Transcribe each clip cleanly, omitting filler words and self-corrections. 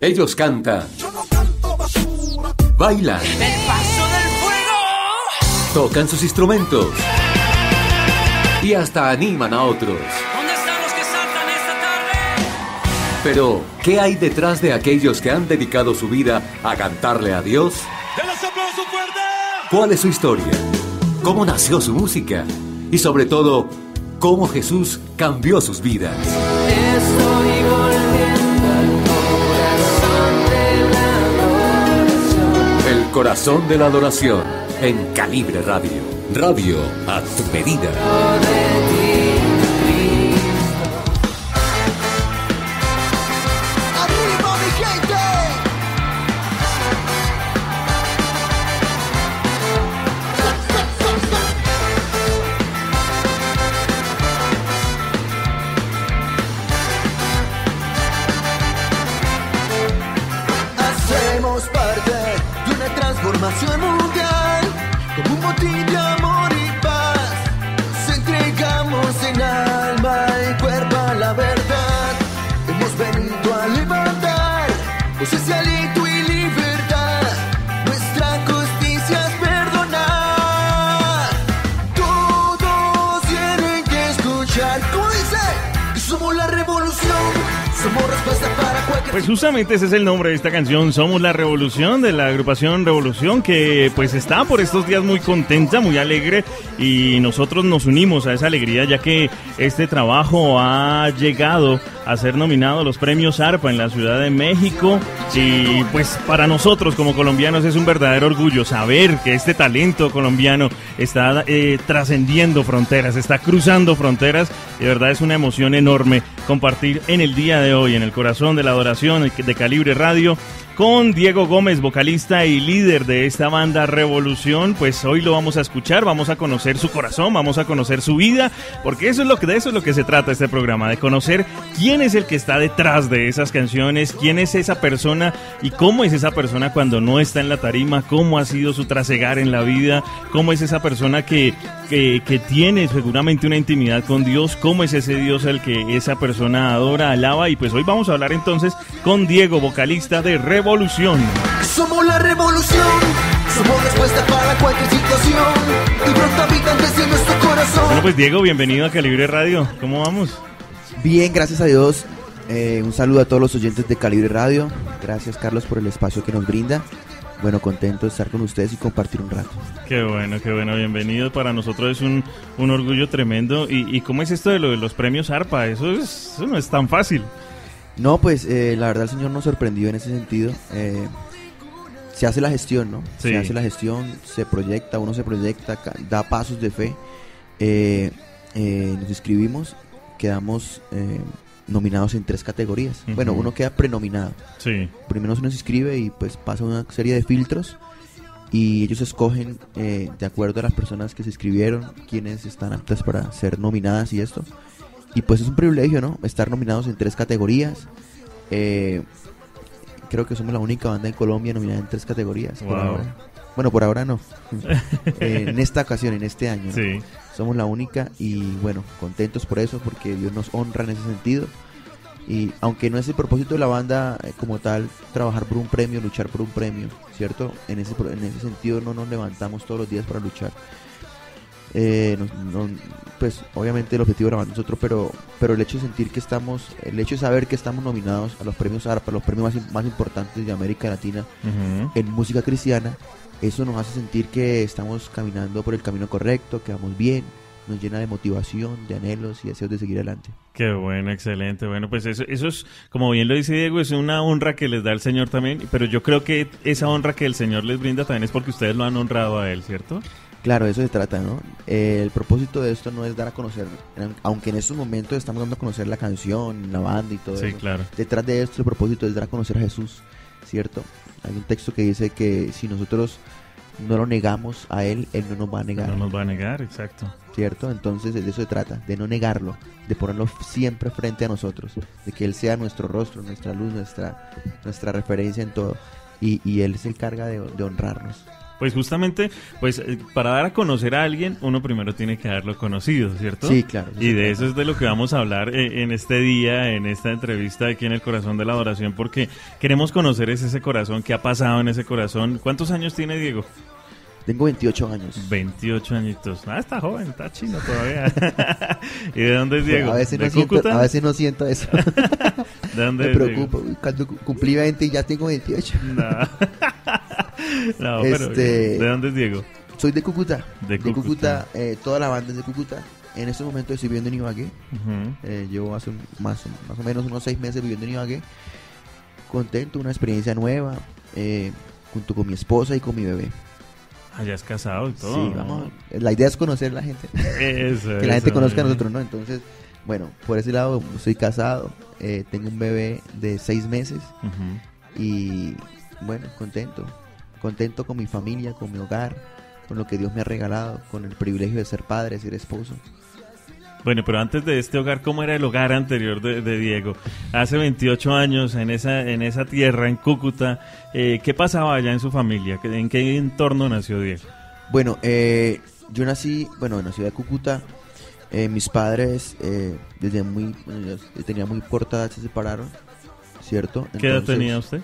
Ellos cantan, Yo no canto basura. bailan, ¡El paso del fuego! tocan sus instrumentos y hasta animan a otros. ¿Dónde están los que saltan esta tarde? Pero, ¿qué hay detrás de aquellos que han dedicado su vida a cantarle a Dios? ¡Denles aplauso fuerte! ¿Cuál es su historia? ¿Cómo nació su música? Y sobre todo, ¿cómo Jesús cambió sus vidas? Estoy volviendo al El corazón de la adoración en Calibre Radio. Radio a tu medida. de ti, Cristo. ¡Arriba, mi gente! Hacemos parte de una transformación mundial, como un motín de amor y paz. Nos entregamos en alma y cuerpo a la verdad. Hemos venido a levantar voces de aliento y libertad. Nuestra justicia es perdonar. Todos tienen que escuchar. ¿Cómo dice? Que somos la revolución. Somos respuesta para cualquier. Pues justamente ese es el nombre de esta canción, Somos la Revolución, de la agrupación Revolución, que pues está por estos días muy contenta, muy alegre, y nosotros nos unimos a esa alegría ya que este trabajo ha llegado a ser nominado a los premios ARPA en la Ciudad de México, y pues para nosotros como colombianos es un verdadero orgullo saber que este talento colombiano está trascendiendo fronteras, está cruzando fronteras, y de verdad es una emoción enorme compartir en el día de hoy, en el corazón de la adoración de Calibre Radio, con Diego Gómez, vocalista y líder de esta banda Revolución. Pues hoy lo vamos a escuchar, vamos a conocer su corazón, vamos a conocer su vida, porque de eso es lo que se trata este programa, de conocer quién es el que está detrás de esas canciones, quién es esa persona y cómo es esa persona cuando no está en la tarima, cómo ha sido su trasegar en la vida, cómo es esa persona que tiene seguramente una intimidad con Dios, cómo es ese Dios al que esa persona adora, alaba. Y pues hoy vamos a hablar entonces con Diego, vocalista de Revolución. Somos la revolución, somos respuesta para cualquier situación y brota vida desde nuestro corazón. Bueno, pues Diego, bienvenido a Calibre Radio. ¿Cómo vamos? Bien, gracias a Dios. Un saludo a todos los oyentes de Calibre Radio. Gracias, Carlos, por el espacio que nos brinda. Bueno, contento de estar con ustedes y compartir un rato. Qué bueno, bienvenido. Para nosotros es un orgullo tremendo. ¿Y cómo es esto de los premios ARPA? Eso no es tan fácil. No, pues la verdad el Señor nos sorprendió en ese sentido. Se hace la gestión, ¿no? Sí. Se hace la gestión, uno se proyecta, da pasos de fe. Nos inscribimos, quedamos nominados en 3 categorías. Uh-huh. Bueno, uno queda prenominado. Sí. Primero se nos inscribe y pues pasa una serie de filtros y ellos escogen de acuerdo a las personas que se inscribieron quienes están aptas para ser nominadas y esto. Y pues es un privilegio, ¿no? Estar nominados en 3 categorías. Creo que somos la única banda en Colombia nominada en 3 categorías. Wow. Por ahora. Bueno, por ahora no. En esta ocasión, en este año, ¿no? Sí. Somos la única y bueno, contentos por eso, porque Dios nos honra en ese sentido. Y aunque no es el propósito de la banda como tal, trabajar por un premio, luchar por un premio, ¿cierto? En ese sentido no nos levantamos todos los días para luchar. Pues obviamente el objetivo era más nosotros, pero el hecho de sentir que el hecho de saber que estamos nominados a los premios ARPA, los premios más importantes de América Latina, Uh-huh. en música cristiana, eso nos hace sentir que estamos caminando por el camino correcto, que vamos bien, nos llena de motivación, de anhelos y deseos de seguir adelante. Qué bueno, excelente. Bueno, pues eso es, como bien lo dice Diego, es una honra que les da el Señor también, pero yo creo que esa honra que el Señor les brinda también es porque ustedes lo han honrado a Él, ¿cierto? Claro, de eso se trata, ¿no? El propósito de esto no es dar a conocer, aunque en estos momentos estamos dando a conocer la canción, la banda y todo Sí, eso. claro. Detrás de esto el propósito es dar a conocer a Jesús, ¿cierto? Hay un texto que dice que si nosotros no lo negamos a Él no nos va a negar. No nos va a negar, exacto. ¿Cierto? Entonces de eso se trata, de no negarlo, de ponerlo siempre frente a nosotros, de que Él sea nuestro rostro, nuestra luz, nuestra referencia en todo. Y Él se encarga de honrarnos. Pues justamente, pues para dar a conocer a alguien, uno primero tiene que darlo conocido, ¿cierto? Sí, claro. Y de eso es de lo que vamos a hablar en este día, en esta entrevista aquí en el Corazón de la Adoración, porque queremos conocer ese corazón, qué ha pasado en ese corazón. ¿Cuántos años tiene Diego? Tengo 28 años. 28 añitos. Ah, está joven, está chino todavía. ¿Y de dónde es Diego? A veces ¿De no siento, Cúcuta? a veces no siento eso. ¿De dónde Me es Diego? preocupo. Cuando cumplí 20 y ya tengo 28. No, pero ¿de dónde es Diego? Soy de Cúcuta. De Cúcuta. Toda la banda es de Cúcuta. En este momento estoy viviendo en Ibagué. Ujú. Llevo hace más o menos unos 6 meses viviendo en Ibagué. Contento, una experiencia nueva. Junto con mi esposa y con mi bebé. Allá es casado y todo. Sí, ¿no? vamos. La idea es conocer a la gente. Eso, Que la gente eso, conozca a muy nosotros, ¿no? Entonces, bueno, por ese lado soy casado. Tengo un bebé de 6 meses. bien. Ujú. Y bueno, contento con mi familia, con mi hogar, con lo que Dios me ha regalado, con el privilegio de ser padre, de ser esposo. Bueno, pero antes de este hogar, ¿cómo era el hogar anterior de Diego? Hace 28 años, en esa tierra, en Cúcuta, ¿qué pasaba allá en su familia? ¿En qué entorno nació Diego? Bueno, yo nací, en la ciudad de Cúcuta. Mis padres, desde yo tenía muy corta edad, se separaron, ¿cierto? ¿Qué edad Entonces, tenía usted?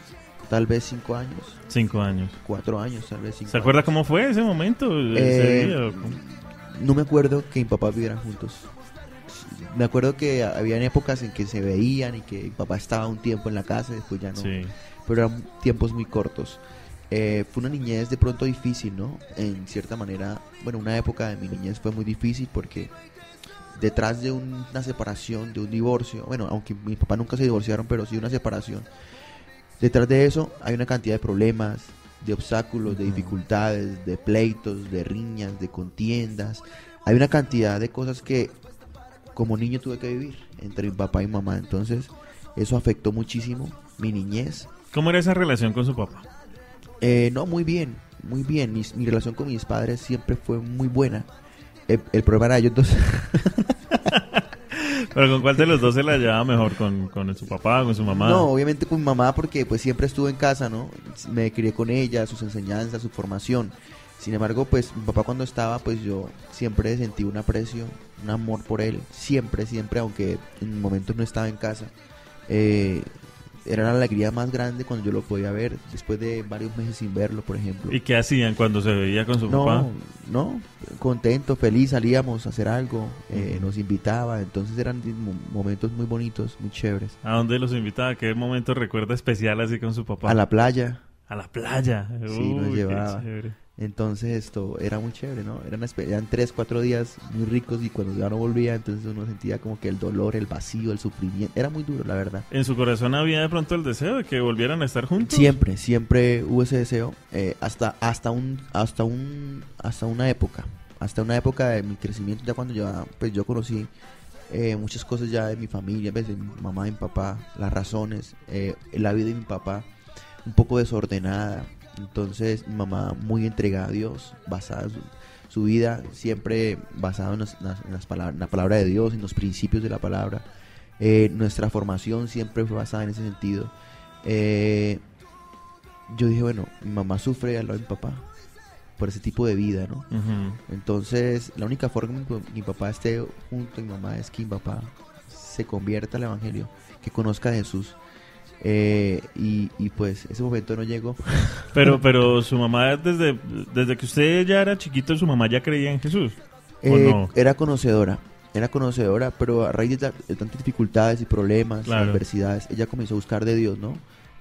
Tal vez 5 años, 5 años. 4 años, tal vez 5 ¿Se acuerda cómo fue ese momento? Ese día, ¿o cómo? No me acuerdo que mi papá vivieran juntos. Me acuerdo que habían épocas en que se veían y que mi papá estaba un tiempo en la casa y después ya no. Sí. Pero eran tiempos muy cortos. Fue una niñez de pronto difícil, ¿no? En cierta manera, una época de mi niñez fue muy difícil porque detrás de una separación, de un divorcio, aunque mis papás nunca se divorciaron, pero sí una separación, detrás de eso hay una cantidad de problemas, de obstáculos, de dificultades, de pleitos, de riñas, de contiendas. Hay una cantidad de cosas que como niño tuve que vivir entre mi papá y mamá. Entonces eso afectó muchísimo mi niñez. ¿Cómo era esa relación con su papá? No, muy bien, muy bien. Mi relación con mis padres siempre fue muy buena. El problema era ellos dos. ¿Pero con cuál de los dos se la llevaba mejor? ¿Con su papá, con su mamá? No, obviamente con mi mamá porque pues siempre estuve en casa, ¿no? Me crié con ella, sus enseñanzas, su formación. Sin embargo, pues mi papá cuando estaba, pues yo siempre sentí un aprecio, un amor por él. Siempre, aunque en momentos no estaba en casa. Era la alegría más grande cuando yo lo podía ver, después de varios meses sin verlo, por ejemplo. ¿Y qué hacían cuando se veía con su papá? No, contento, feliz, salíamos a hacer algo, nos invitaba, entonces eran momentos muy bonitos, muy chéveres. ¿A dónde los invitaba? ¿Qué momento recuerda especial así con su papá? A la playa, A la playa. Sí, nos Uy, llevaba. qué chévere. entonces esto era muy chévere, ¿no? Eran 3-4 días muy ricos y cuando ya no volvía, entonces uno sentía como que el dolor, el vacío, el sufrimiento, era muy duro, la verdad. ¿En su corazón había de pronto el deseo de que volvieran a estar juntos? Siempre hubo ese deseo, hasta una época de mi crecimiento, ya cuando yo conocí muchas cosas ya de mi familia, de mi mamá y mi papá, las razones, la vida de mi papá un poco desordenada. Entonces mi mamá muy entregada a Dios, basada en su vida siempre basada en la palabra de Dios, en los principios de la palabra. Nuestra formación siempre fue basada en ese sentido. Yo dije, mi mamá sufre al lado de mi papá por ese tipo de vida, ¿no? Ujú. Entonces la única forma que mi papá esté junto a mi mamá es que mi papá se convierta al evangelio, que conozca a Jesús. Y pues ese momento no llegó. Pero su mamá, desde que usted ya era chiquito, su mamá ya creía en Jesús, ¿o no? Era conocedora, pero a raíz de tantas dificultades y problemas, Claro. adversidades, ella comenzó a buscar de Dios, ¿no?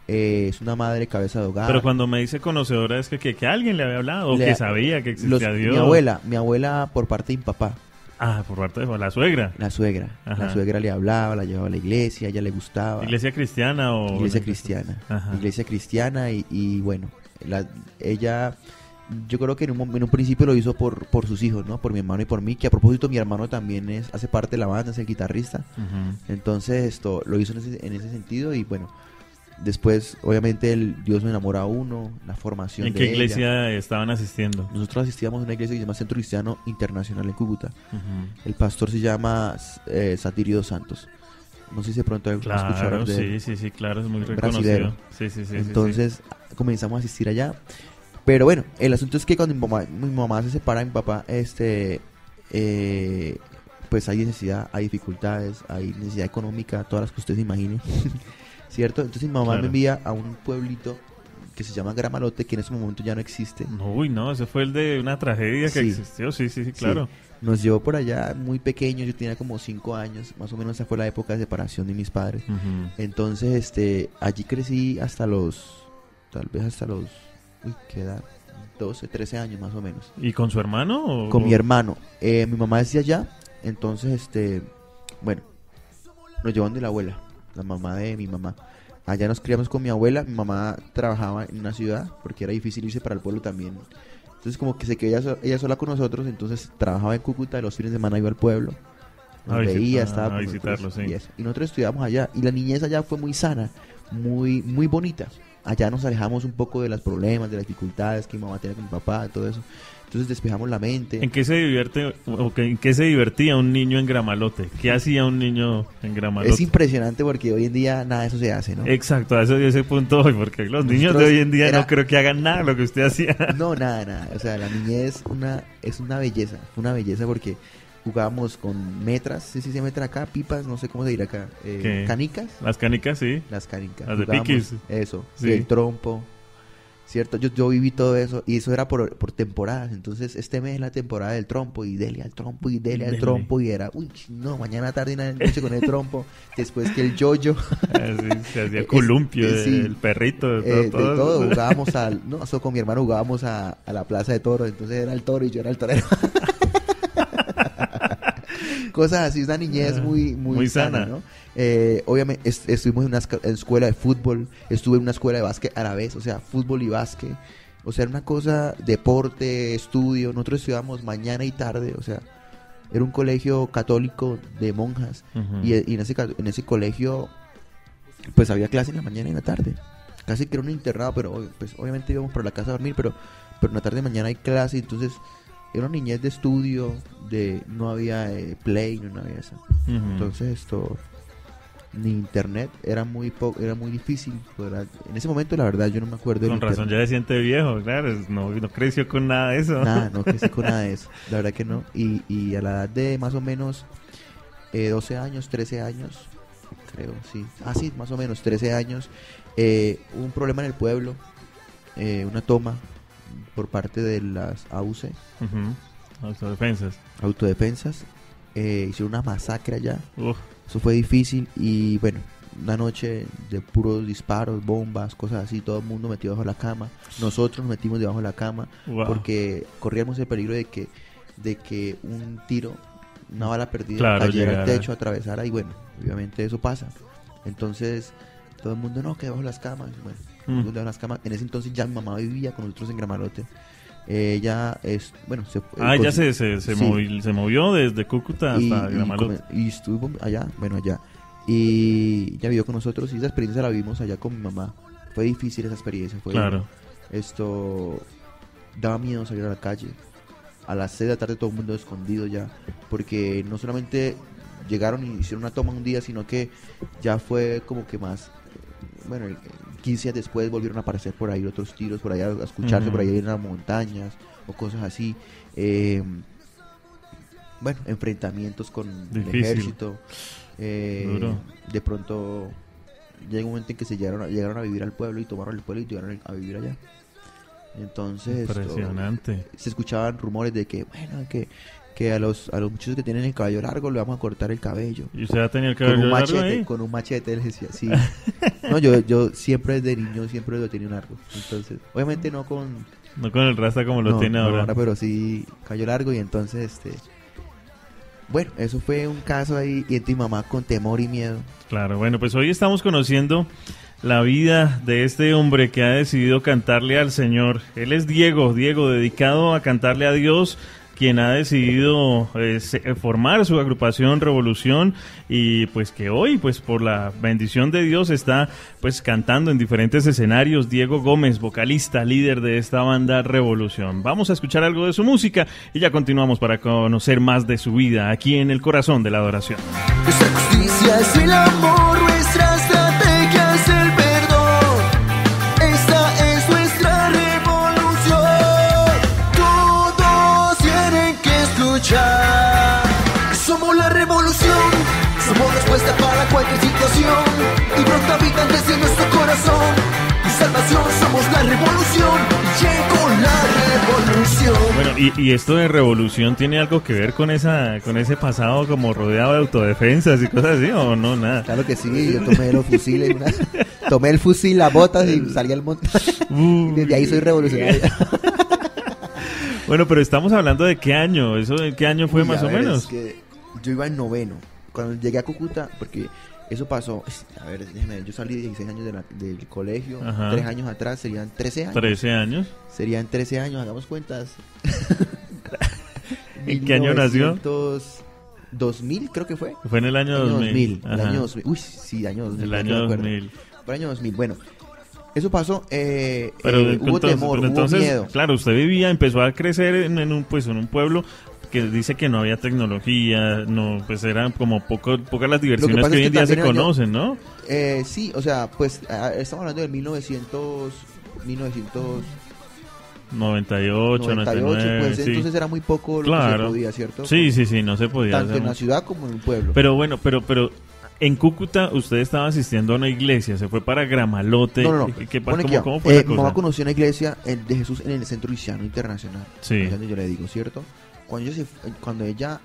Es una madre cabeza de hogar. Pero cuando me dice conocedora es que alguien le había hablado, o que sabía que existía Dios. Mi abuela por parte de mi papá, Ah, por parte de la suegra. la suegra le hablaba, la llevaba a la iglesia, a ella le gustaba. ¿Iglesia cristiana o...? Iglesia cristiana. Ajá. Iglesia cristiana y bueno, ella, yo creo que en un principio lo hizo por sus hijos, ¿no? Por mi hermano y por mí, que a propósito mi hermano también hace parte de la banda, es el guitarrista. Ujú. Entonces esto lo hizo en ese sentido y bueno, después obviamente Dios me enamora a uno, la formación ¿En de qué ella. iglesia estaban asistiendo? Nosotros asistíamos a una iglesia que se llama Centro Cristiano Internacional en Cúcuta. Ujú. El pastor se llama Satirio dos Santos. No sé si de pronto Claro, escucharon de él. sí, claro, es muy Brasilero. reconocido. Sí. Entonces comenzamos a asistir allá, Pero bueno, el asunto es que cuando mi mamá se separa de mi papá, pues hay necesidad, hay dificultades, hay necesidad económica, todas las que usted se imagine, ¿cierto? Entonces mi mamá Claro. me envía a un pueblito que se llama Gramalote, que en ese momento ya no existe. Uy, no, ese fue el de una tragedia que Sí. existió, sí, claro. Sí. Nos llevó por allá muy pequeños, yo tenía como 5 años, más o menos esa fue la época de separación de mis padres. Ujú. Entonces, allí crecí tal vez hasta los, ¿qué edad? 12, 13 años más o menos. ¿Y con su hermano? Con mi hermano. Mi mamá es de allá, entonces, bueno, nos llevaron de la abuela, la mamá de mi mamá. Allá nos criamos con mi abuela, mi mamá trabajaba en una ciudad, porque era difícil irse para el pueblo también. Entonces como que se quedó ella sola con nosotros, entonces trabajaba en Cúcuta, y los fines de semana iba al pueblo. Nos veía, estaba con visitarlo, nosotros, sí. y eso. Y nosotros estudiábamos allá, y la niñez allá fue muy sana, muy, muy bonita. Allá nos alejamos un poco de los problemas, de las dificultades que mi mamá tenía con mi papá, todo eso. Entonces despejamos la mente. ¿En qué se divierte en qué se divertía un niño en Gramalote? ¿Qué hacía un niño en Gramalote? Es impresionante porque hoy en día nada de eso se hace, ¿no? Exacto, a ese punto voy, porque los niños de Nosotros hoy en día era- no creo que hagan nada de lo que usted hacía. No, nada. O sea, la niñez es una belleza. Fue una belleza porque jugábamos con metras, sí se metra acá, pipas, no sé cómo se dirá acá. ¿Qué? Canicas. Las canicas, sí. Las canicas. Las de Jugábamos piquis. Eso. Sí. Y el trompo. ¿Cierto? Yo viví todo eso y eso era por temporadas. Entonces, este mes es la temporada del trompo y dele al trompo y dele al Dele. trompo y era, uy, no, mañana tarde y noche con el trompo. Después que el yoyo. Así, se hacía el columpio, sí. el perrito, De todo. todo, jugábamos eso con mi hermano jugábamos a la plaza de toros, entonces era el toro y yo era el torero. Cosas así, una niñez muy sana, ¿no? Obviamente estuvimos en una escuela de fútbol, estuve en una escuela de básquet a la vez, o sea, fútbol y básquet, o sea, era una cosa, deporte, estudio, nosotros estudiábamos mañana y tarde, o sea, era un colegio católico de monjas, Ujú. y en ese colegio pues había clase en la mañana y en la tarde, casi que era un internado, pero pues obviamente íbamos para la casa a dormir, pero en la tarde y mañana hay clase, entonces era una niñez de estudio, no había play, no había eso. Ujú. Entonces ni internet, era muy difícil. En ese momento la verdad yo no me acuerdo del Con razón ya internet. se siente viejo, claro, no creció con nada de eso. Nada, no crecí con nada de eso, la verdad que no. Y a la edad de más o menos 12 años, 13 años, creo, sí. Sí, más o menos 13 años, hubo un problema en el pueblo, una toma por parte de las AUC, Ujú. Autodefensas. hicieron una masacre allá. Uf, Eso fue difícil y bueno, una noche de puros disparos, bombas, cosas así, todo el mundo metido bajo la cama. Nosotros nos metimos debajo de la cama wow. porque corríamos el peligro de que un tiro, una bala perdida, Claro, cayera al llegara. techo, atravesara y bueno, obviamente eso pasa. Entonces, todo el mundo, no, que debajo de las camas. Bueno, todo el mundo debajo de las camas. En ese entonces ya mi mamá vivía con nosotros en Gramalote. Ella Ya se sí. movió desde Cúcuta hasta Gramalote. Y estuvo allá. Y ya vivió con nosotros y esa experiencia la vivimos allá con mi mamá. Fue difícil esa experiencia. Claro. Daba miedo salir a la calle. A las 6 de la tarde todo el mundo escondido ya. Porque no solamente llegaron y hicieron una toma un día, sino que ya fue como que más... Bueno, 15 días después volvieron a aparecer por ahí otros tiros, por allá a escucharse, Ujú. por ahí en las montañas o cosas así. Bueno, enfrentamientos con Difícil. el ejército. Duro. De pronto llega un momento en que llegaron a vivir al pueblo y tomaron el pueblo y llegaron a vivir allá. Entonces Impresionante. se escuchaban rumores de que, bueno, que a los muchachos que tienen el cabello largo le vamos a cortar el cabello. ¿Y usted ha tenido el Con cabello un largo machete, ahí? con un machete, les decía, sí. No, yo siempre desde niño, siempre lo he tenido largo. Entonces, obviamente no con... No con el rasta como lo no, tiene no ahora. pero sí cabello largo y entonces, bueno, eso fue un caso ahí y mi mamá con temor y miedo. Claro, bueno, pues hoy estamos conociendo la vida de este hombre que ha decidido cantarle al Señor. Él es Diego, dedicado a cantarle a Dios, quien ha decidido formar su agrupación Revolución y pues que hoy, pues por la bendición de Dios, está pues cantando en diferentes escenarios. Diego Gómez, vocalista, líder de esta banda Revolución. Vamos a escuchar algo de su música y ya continuamos para conocer más de su vida aquí en el corazón de la adoración. Nuestra justicia es el amor, nuestra estrategia es el perdón. Esta es nuestra revolución. para cualquier situación y pronto habitan desde nuestro corazón. Tu salvación, somos la revolución, llegó la revolución. Bueno, y esto de revolución tiene algo que ver con ese pasado como rodeado de autodefensas y cosas así, o no, nada. Claro que sí, yo tomé los fusiles, tomé el fusil, las botas y salí al monte. Desde ahí soy revolucionario. Bueno, pero estamos hablando de qué año, ¿eso de qué año fue Uy, más a o ver, menos? es que yo iba en noveno. Cuando llegué a Cúcuta, porque eso pasó, a ver, déjeme ver, yo salí de 16 años del colegio, Ajá. 3 años atrás serían 13 años. 13 años. Serían 13 años, hagamos cuentas. ¿En qué año nació? 2000 creo que fue. Fue en el año 2000. El año 2000. Uy, sí, año 2000. El ya año no me acuerdo. 2000. Fue el año 2000. Bueno, eso pasó, Pero hubo temor, hubo entonces, miedo. claro, usted empezó a crecer en un pueblo que dice que no había tecnología, no, pues eran como pocas las diversiones pasa que es hoy que en día se también conocen, ¿no? Sí, o sea, pues estamos hablando del 1998, 99, pues sí. entonces era muy poco lo que Claro. se podía, ¿cierto? Sí, no se podía Tanto hacer en la mucho. ciudad como en un pueblo. Pero bueno, pero en Cúcuta usted estaba asistiendo a una iglesia, se fue para Gramalote. No. ¿Cómo, Pone que, cómo fue la mi mamá cosa? conoció una iglesia de Jesús en el Centro Cristiano Internacional. Sí. Ahí es donde yo le digo, ¿cierto? Cuando ella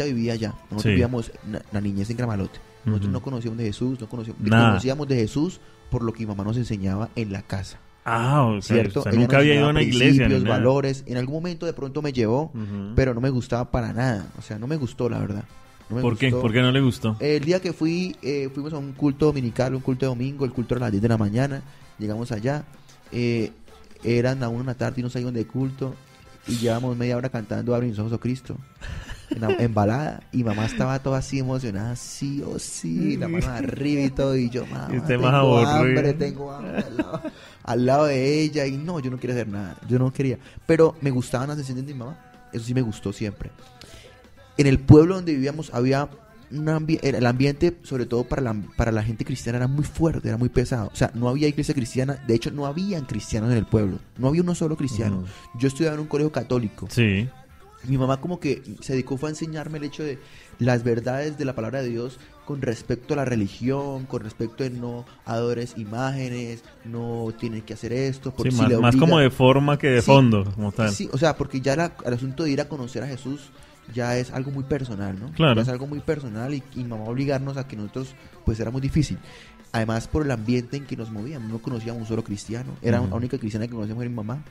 vivía allá, nosotros Sí. vivíamos la niñez en Gramalote. Nosotros Ujú. no conocíamos de Jesús, Nada. conocíamos de Jesús por lo que mi mamá nos enseñaba en la casa. Ah, o sea, ¿Cierto? usted Ella nunca nos había ido a enseñaba una iglesia. principios, ni nada. valores. En algún momento de pronto me llevó, Ujú. pero no me gustaba para nada. O sea, no me gustó, la verdad. No me ¿Por qué? gustó. ¿Por qué no le gustó? El día que fuimos a un culto dominical, un culto de domingo, el culto era a las 10 de la mañana, llegamos allá, eran a 1 de la tarde y nos salimos de culto y llevamos media hora cantando Abre mis ojos, oh Cristo, en balada, y mamá estaba toda así emocionada, sí o sí, la mano arriba y todo, y yo, mamá, Y usted tengo más aburrido. hambre, tengo hambre al lado de ella, y no, yo no quería hacer nada, yo no quería, pero me gustaban las decisiones de mi mamá, eso sí me gustó siempre. En el pueblo donde vivíamos había el ambiente, sobre todo para la gente cristiana, era muy fuerte, era muy pesado. O sea, no había iglesia cristiana. De hecho, no habían cristianos en el pueblo. No había uno solo cristiano. Yo estudiaba en un colegio católico. Sí. Mi mamá como que se dedicó fue a enseñarme el hecho de las verdades de la palabra de Dios con respecto a la religión, con respecto a no adores imágenes, no tienen que hacer esto. Porque Sí, si le más obliga- como de forma que de Sí, fondo, como tal. Sí, o sea, porque ya el asunto de ir a conocer a Jesús ya es algo muy personal, ¿no? Claro. Ya es algo muy personal y mamá obligarnos a que nosotros, pues era muy difícil. Además, por el ambiente en que nos movíamos, no conocíamos un solo cristiano. Era la única cristiana que conocíamos era mi mamá,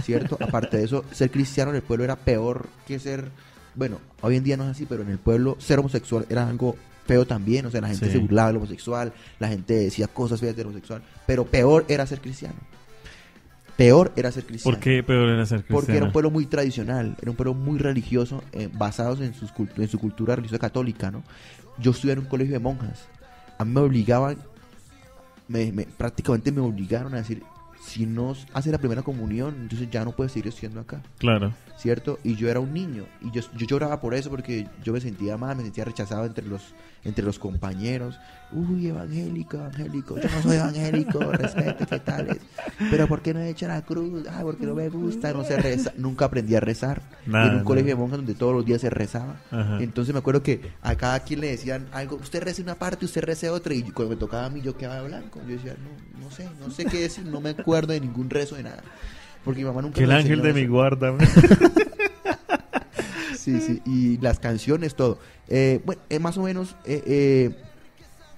¿cierto? Aparte de eso, ser cristiano en el pueblo era peor que ser... Bueno, hoy en día no es así, pero en el pueblo ser homosexual era algo feo también. O sea, la gente Sí. se burlaba del homosexual, la gente decía cosas feas del homosexual, pero peor era ser cristiano. Peor era ser cristiano. ¿Por qué peor era ser cristiano? Porque era un pueblo muy tradicional, era un pueblo muy religioso, basados en su cultura religiosa católica, ¿no? Yo estudié en un colegio de monjas. A mí me obligaban, prácticamente me obligaron a decir, si no haces la primera comunión, entonces ya no puedes seguir estudiando acá, Claro. ¿cierto? Y yo era un niño, y yo lloraba por eso, porque yo me sentía mal, me sentía rechazado entre los compañeros. Uy, evangélico, yo no soy evangélico, respeto, ¿qué tal es? Pero ¿por qué no he hecho la cruz? Ah, porque no me gusta, no sé rezar. Nunca aprendí a rezar. Nada, En un colegio de nada. monjas donde todos los días se rezaba. Ajá. Entonces me acuerdo que a cada quien le decían algo, usted rece una parte, usted rece otra, y cuando me tocaba a mí yo quedaba blanco. Yo decía, no sé qué decir, no me acuerdo de ningún rezo de nada. Porque mi mamá nunca Que el nos ángel enseñó de mi eso. guarda. Sí, y las canciones, todo. Bueno, más o menos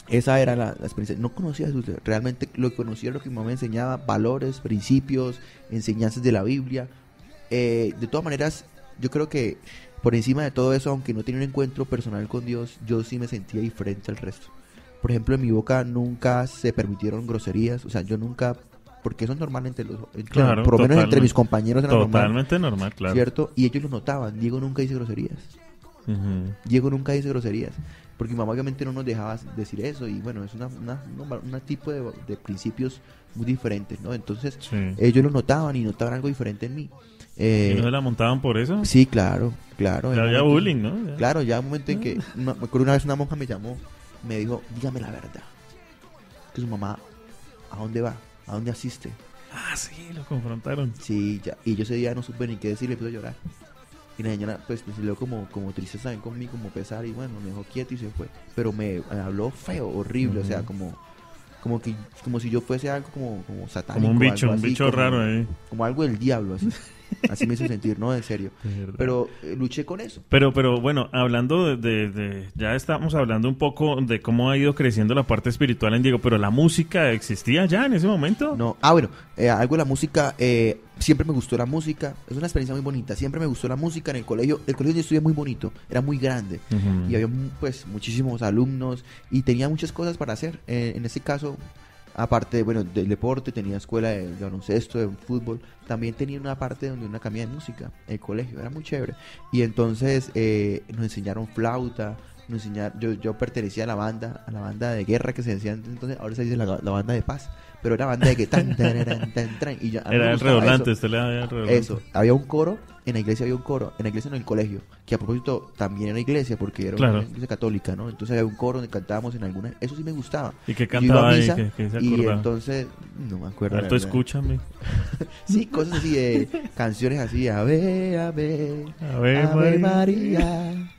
esa era la experiencia. No conocía a Jesús, realmente lo que conocía era lo que mi mamá me enseñaba, valores, principios, enseñanzas de la Biblia. De todas maneras, yo creo que por encima de todo eso, aunque no tenía un encuentro personal con Dios, yo sí me sentía diferente al resto. Por ejemplo, en mi boca nunca se permitieron groserías, o sea, yo nunca... Porque eso es normal entre Claro, por lo menos entre totalmente. mis compañeros era normal, Totalmente normal, claro. ¿cierto? Y ellos lo notaban. Diego nunca dice groserías. Ujú. Diego nunca dice groserías. Porque mi mamá obviamente no nos dejaba decir eso. Y bueno, es una tipo de principios muy diferentes, ¿no? Entonces, Sí. ellos lo notaban y notaban algo diferente en mí. ¿Y no se la montaban por eso? Sí, claro. Ya En un había momento- bullying, ¿no? Ya. Claro, ya un momento en que... me acuerdo una vez una monja me llamó. Me dijo, dígame la verdad. Que su mamá, ¿a dónde va? ¿A dónde asiste? Ah, sí, lo confrontaron. Sí, ya. Y yo ese día no supe ni qué decir, le puse a llorar. Y la señora pues se dio como tristeza también conmigo, como pesar, y bueno, me dejó quieto y se fue. Pero me habló feo, horrible, o sea, como si yo fuese algo como satánico. Como un algo bicho, un así, bicho como- raro ahí. Como algo del diablo, así. Así me hizo sentir, no, en serio. De verdad. Pero luché con eso. Pero bueno, hablando ya estamos hablando un poco de cómo ha ido creciendo la parte espiritual en Diego, pero la música existía ya en ese momento. No, bueno, algo de la música, siempre me gustó la música, es una experiencia muy bonita, siempre me gustó la música en el colegio donde estudié muy bonito, era muy grande, Ujú. y había pues muchísimos alumnos, y tenía muchas cosas para hacer, en ese caso, aparte, bueno, del deporte, tenía escuela de baloncesto, de fútbol, también tenía una parte donde una academia de música, el colegio, era muy chévere, y entonces nos enseñaron flauta, yo pertenecía a la banda de guerra que se decía entonces, ahora se dice la banda de paz, pero era banda de que tan, y ya, a mí me Era el gustaba redolante, eso. usted le daba el redolante. Eso, había un coro, en la iglesia había un coro, en la iglesia no, en el colegio, que a propósito también era iglesia, porque era Claro. una iglesia católica, ¿no? Entonces había un coro donde cantábamos en alguna, eso sí me gustaba. ¿Y qué Yo iba a cantaba ahí? misa, ¿Qué se y acordaba? entonces, no me acuerdo. la Alto, verdad. escúchame. Sí, cosas así, canciones así, ave, ave, Ave Ave María. María.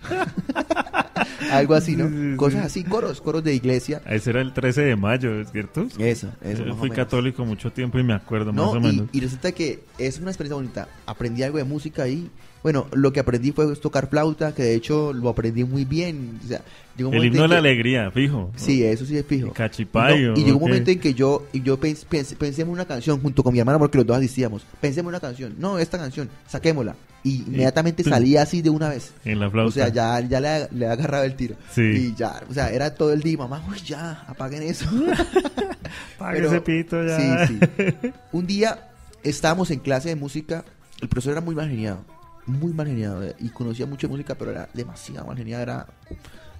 Algo así, ¿no? Sí, sí, sí. Cosas así, coros de iglesia. Ese era el 13 de mayo, ¿es cierto? Eso, Yo más o fui menos. católico mucho tiempo y me acuerdo más No, o menos. y resulta que es una experiencia bonita. Aprendí algo de música ahí. Bueno, lo que aprendí fue tocar flauta, que de hecho lo aprendí muy bien. O sea, llegó un El momento himno de en la que- alegría, fijo. Sí, eso sí es fijo. Y Cachipayo, Y llegó un ¿o qué? momento en que yo pensé en una canción junto con mi hermana, porque los dos asistíamos. Pensemos en una canción. No, esta canción, saquémosla. Y inmediatamente ¡tum! salía así de una vez. En la flauta. O sea, ya le agarraba el tiro. Sí. Y ya, o sea, era todo el día, mamá, uy, ya, apaguen eso. Pague Pero- ese pito ya. Sí, sí. Un día estábamos en clase de música, el profesor era muy mal geniado, y conocía mucho de música, pero era demasiado mal geniado, era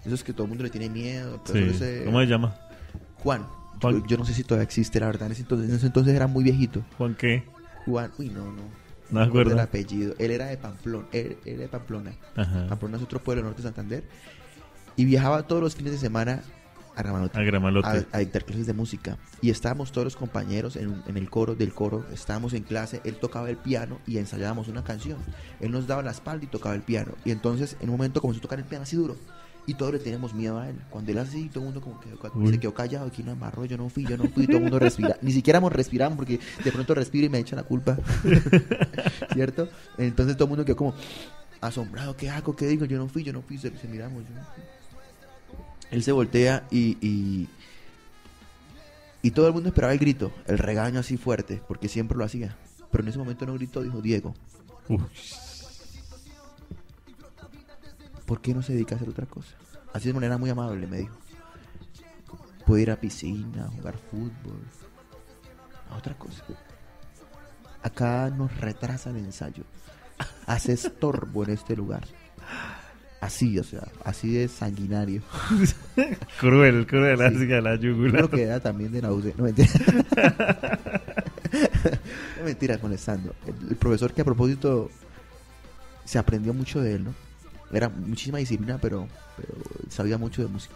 eso es que todo el mundo le tiene miedo. El profesor Sí. ese- ¿Cómo se llama? Juan. Juan. Yo no sé si todavía existe, la verdad, en ese entonces era muy viejito. ¿Juan qué? Juan, uy, no No me acuerdo. el apellido, él era de Pamplona, él era de Pamplona. Ajá. Pamplona es otro pueblo del norte de Santander, y viajaba todos los fines de semana a Gramalote. A Gramalote. A dictar clases de música, y estábamos todos los compañeros en el coro estábamos en clase, él tocaba el piano y ensayábamos una canción, él nos daba la espalda y tocaba el piano, y entonces en un momento comenzó a tocar el piano así duro y todos le teníamos miedo a él, cuando él así todo el mundo como que Uy. se quedó callado, aquí no amarró, yo no fui, todo el mundo respira, ni siquiera respiramos porque de pronto respiro y me echan la culpa. ¿Cierto? Entonces todo el mundo quedó como asombrado, ¿qué hago? ¿Qué digo? Yo no fui, se miramos, yo no fui. Él se voltea y todo el mundo esperaba el grito, el regaño así fuerte, porque siempre lo hacía. Pero en ese momento no gritó, dijo: Diego, Uf. ¿por qué no se dedica a hacer otra cosa? Así de manera muy amable me dijo: puede ir a piscina, jugar fútbol, a otra cosa. Acá nos retrasa el ensayo, hace estorbo en este lugar. Así, o sea, así de sanguinario. Cruel, Sí. así que a la yugular. Creo que era también de náusea. No, mentira. No, mentira, molestando. El profesor, que a propósito se aprendió mucho de él, ¿no? Era muchísima disciplina, pero sabía mucho de música.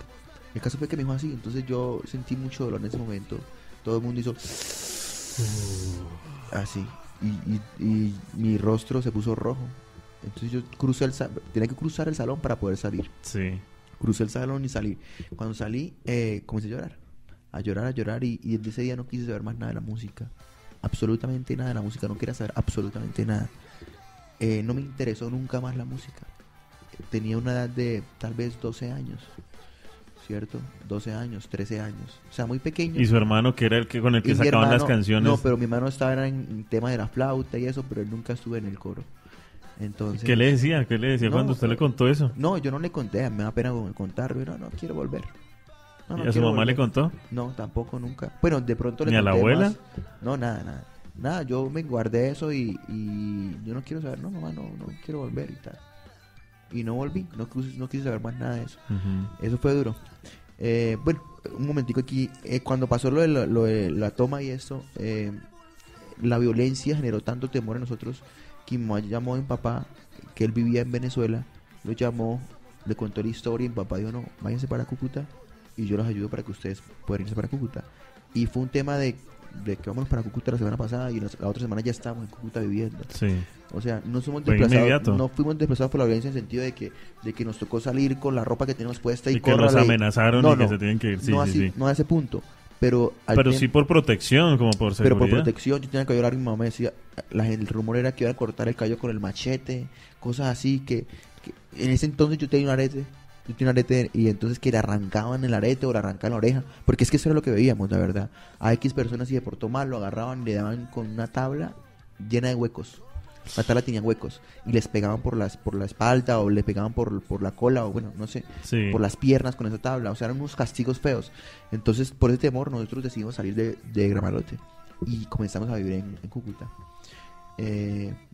El caso fue que me dijo así, entonces yo sentí mucho dolor en ese momento. Todo el mundo hizo así. Y mi rostro se puso rojo. Entonces yo tenía que cruzar el salón para poder salir. Sí. Crucé el salón y salí. Cuando salí, comencé a llorar, y desde ese día no quise saber más nada de la música. Absolutamente nada de la música, no quería saber absolutamente nada. No me interesó nunca más la música. Tenía una edad de tal vez 12 años, ¿cierto? 12 años, 13 años. O sea, muy pequeño. Y su hermano, que era el que con el Y que mi sacaban las hermano- canciones. No, pero mi hermano estaba en tema de la flauta y eso, pero él nunca estuvo en el coro. Entonces, ¿Qué le decía? ¿Qué le decía No, cuando usted le contó eso? No, yo no le conté, me da pena contarlo. No quiero volver. No, ¿Y no a su quiero mamá le volver. contó? No, tampoco, nunca. Bueno, de pronto le ¿Ni a la conté abuela? más. No, nada, yo me guardé eso y yo no quiero saber, no, mamá, no quiero volver y tal. Y no volví, no quise saber más nada de eso. Ujú. Eso fue duro. Bueno, un momentico aquí. Cuando pasó lo de la toma y esto, la violencia generó tanto temor en nosotros que mi mamá llamó a mi papá, que él vivía en Venezuela, lo llamó, le contó la historia y mi papá dijo: no, váyanse para Cúcuta y yo los ayudo para que ustedes puedan irse para Cúcuta. Y fue un tema de de que vámonos para Cúcuta la semana pasada y la otra semana ya estábamos en Cúcuta viviendo. Sí. O sea, no somos Fue desplazados, inmediato. no fuimos desplazados por la violencia en el sentido de que nos tocó salir con la ropa que teníamos puesta y Y que nos córrale. amenazaron No, y que no. se tienen que ir. Sí, no, sí, así, sí. no a ese punto, pero Pero sí por protección, como por seguridad. pero por protección. Yo tenía que hablar, mi mamá me decía, el rumor era que iban a cortar el cabello con el machete, cosas así que en ese entonces yo tenía un arete y entonces que le arrancaban el arete o le arrancaban la oreja, porque es que eso era lo que veíamos, la verdad. A X personas si se portó mal, lo agarraban y le daban con una tabla llena de huecos. La tabla tenía huecos y les pegaban por la espalda o le pegaban por la cola o bueno, no sé, Sí. por las piernas con esa tabla. O sea, eran unos castigos feos. Entonces, por ese temor, nosotros decidimos salir de Gramalote y comenzamos a vivir en Cúcuta.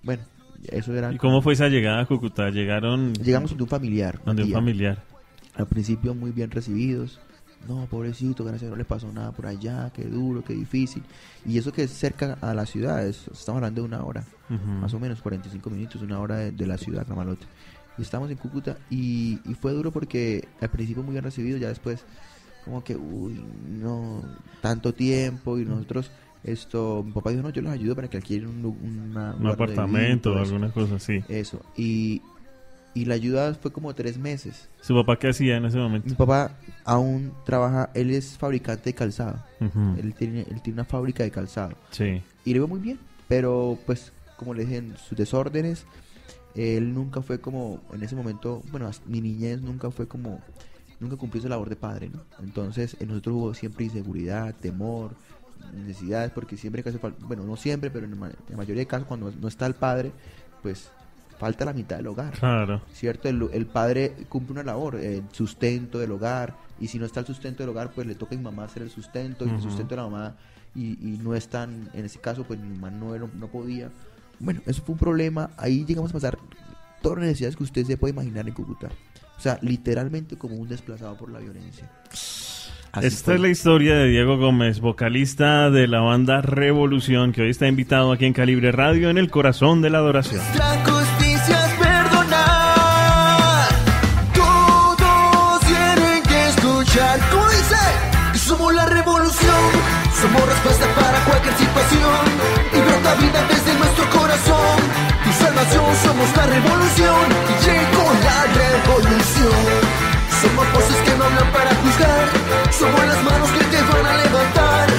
Bueno, eso era... ¿Y cómo fue esa llegada a Cúcuta? Llegamos donde un familiar. donde un tía. familiar. Al principio muy bien recibidos. No, pobrecito, gracias a Dios no le pasó nada por allá, qué duro, qué difícil. Y eso que es cerca a la ciudad, estamos hablando de una hora, Ujú. más o menos 45 minutos, una hora de la ciudad, Gramalote. Y estamos en Cúcuta y fue duro porque al principio muy bien recibido, ya después como que, uy, no, tanto tiempo y nosotros, mi papá dijo, no, yo los ayudo para que alquilen un Un lugar donde apartamento o vivir, todo alguna cosa así. eso. Y la ayuda fue como 3 meses. ¿Su papá qué hacía en ese momento? Mi papá aún trabaja, él es fabricante de calzado. Ujú. Él tiene una fábrica de calzado. Sí. Y le va muy bien, pero pues, como le dije, en sus desórdenes, él nunca fue como, en ese momento, bueno, mi niñez nunca cumplió su labor de padre, ¿no? Entonces, en nosotros hubo siempre inseguridad, temor, necesidades, porque siempre que hace falta, bueno, no siempre, pero en la mayoría de casos, cuando no está el padre, pues falta la mitad del hogar. Claro. ¿Cierto? El padre cumple una labor, el sustento del hogar, y si no está el sustento del hogar, pues le toca a mi mamá hacer el sustento, y el Ujú. sustento de la mamá, y no están, en ese caso, pues mi mamá no podía. Bueno, eso fue un problema, ahí llegamos a pasar todas las necesidades que usted se puede imaginar en Cúcuta. O sea, literalmente como un desplazado por la violencia. Así Esta fue. es la historia de Diego Gómez, vocalista de la banda Revolución, que hoy está invitado aquí en Calibre Radio, en el corazón de la adoración. Nuestra justicia es perdonar. Todos tienen que escuchar. ¿Cómo dice? Somos la revolución. Somos respuesta para cualquier situación. Y brota vida desde nuestro corazón. Tu salvación, somos la revolución. Y llegó la revolución. Somos voces que no hablan para juzgar. Somos las manos que te van a levantar.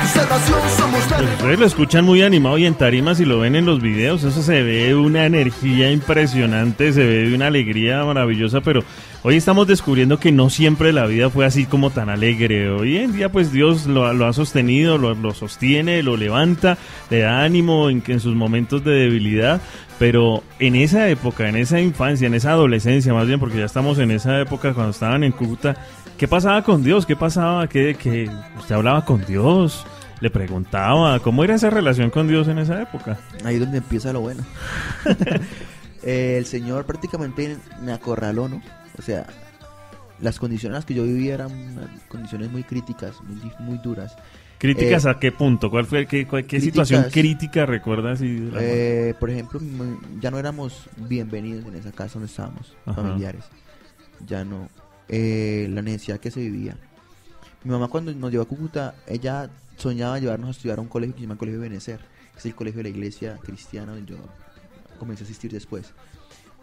Tu salvación, somos la Pues revolución. ustedes lo escuchan muy animado y en tarimas y lo ven en los videos, eso se ve una energía impresionante, se ve una alegría maravillosa, pero hoy estamos descubriendo que no siempre la vida fue así como tan alegre. Hoy en día pues Dios lo ha sostenido, lo sostiene, lo levanta, le da ánimo en sus momentos de debilidad, pero en esa época, en esa infancia, en esa adolescencia más bien, porque ya estamos en esa época cuando estaban en Cúcuta, ¿qué pasaba con Dios? ¿Qué pasaba? ¿Que usted hablaba con Dios? ¿Le preguntaba? ¿Cómo era esa relación con Dios en esa época? Ahí es donde empieza lo bueno. El Señor prácticamente me acorraló, ¿no? O sea, las condiciones en las que yo vivía eran condiciones muy críticas, muy duras. ¿Críticas a qué punto? ¿Cuál fue qué situación críticas. crítica recuerdas? Por ejemplo, ya no éramos bienvenidos en esa casa donde estábamos, Ajá. familiares. Ya no. La necesidad que se vivía. Mi mamá cuando nos llevó a Cúcuta, ella soñaba llevarnos a estudiar a un colegio que se llama Colegio Benecer, que es el colegio de la iglesia cristiana donde yo comencé a asistir después.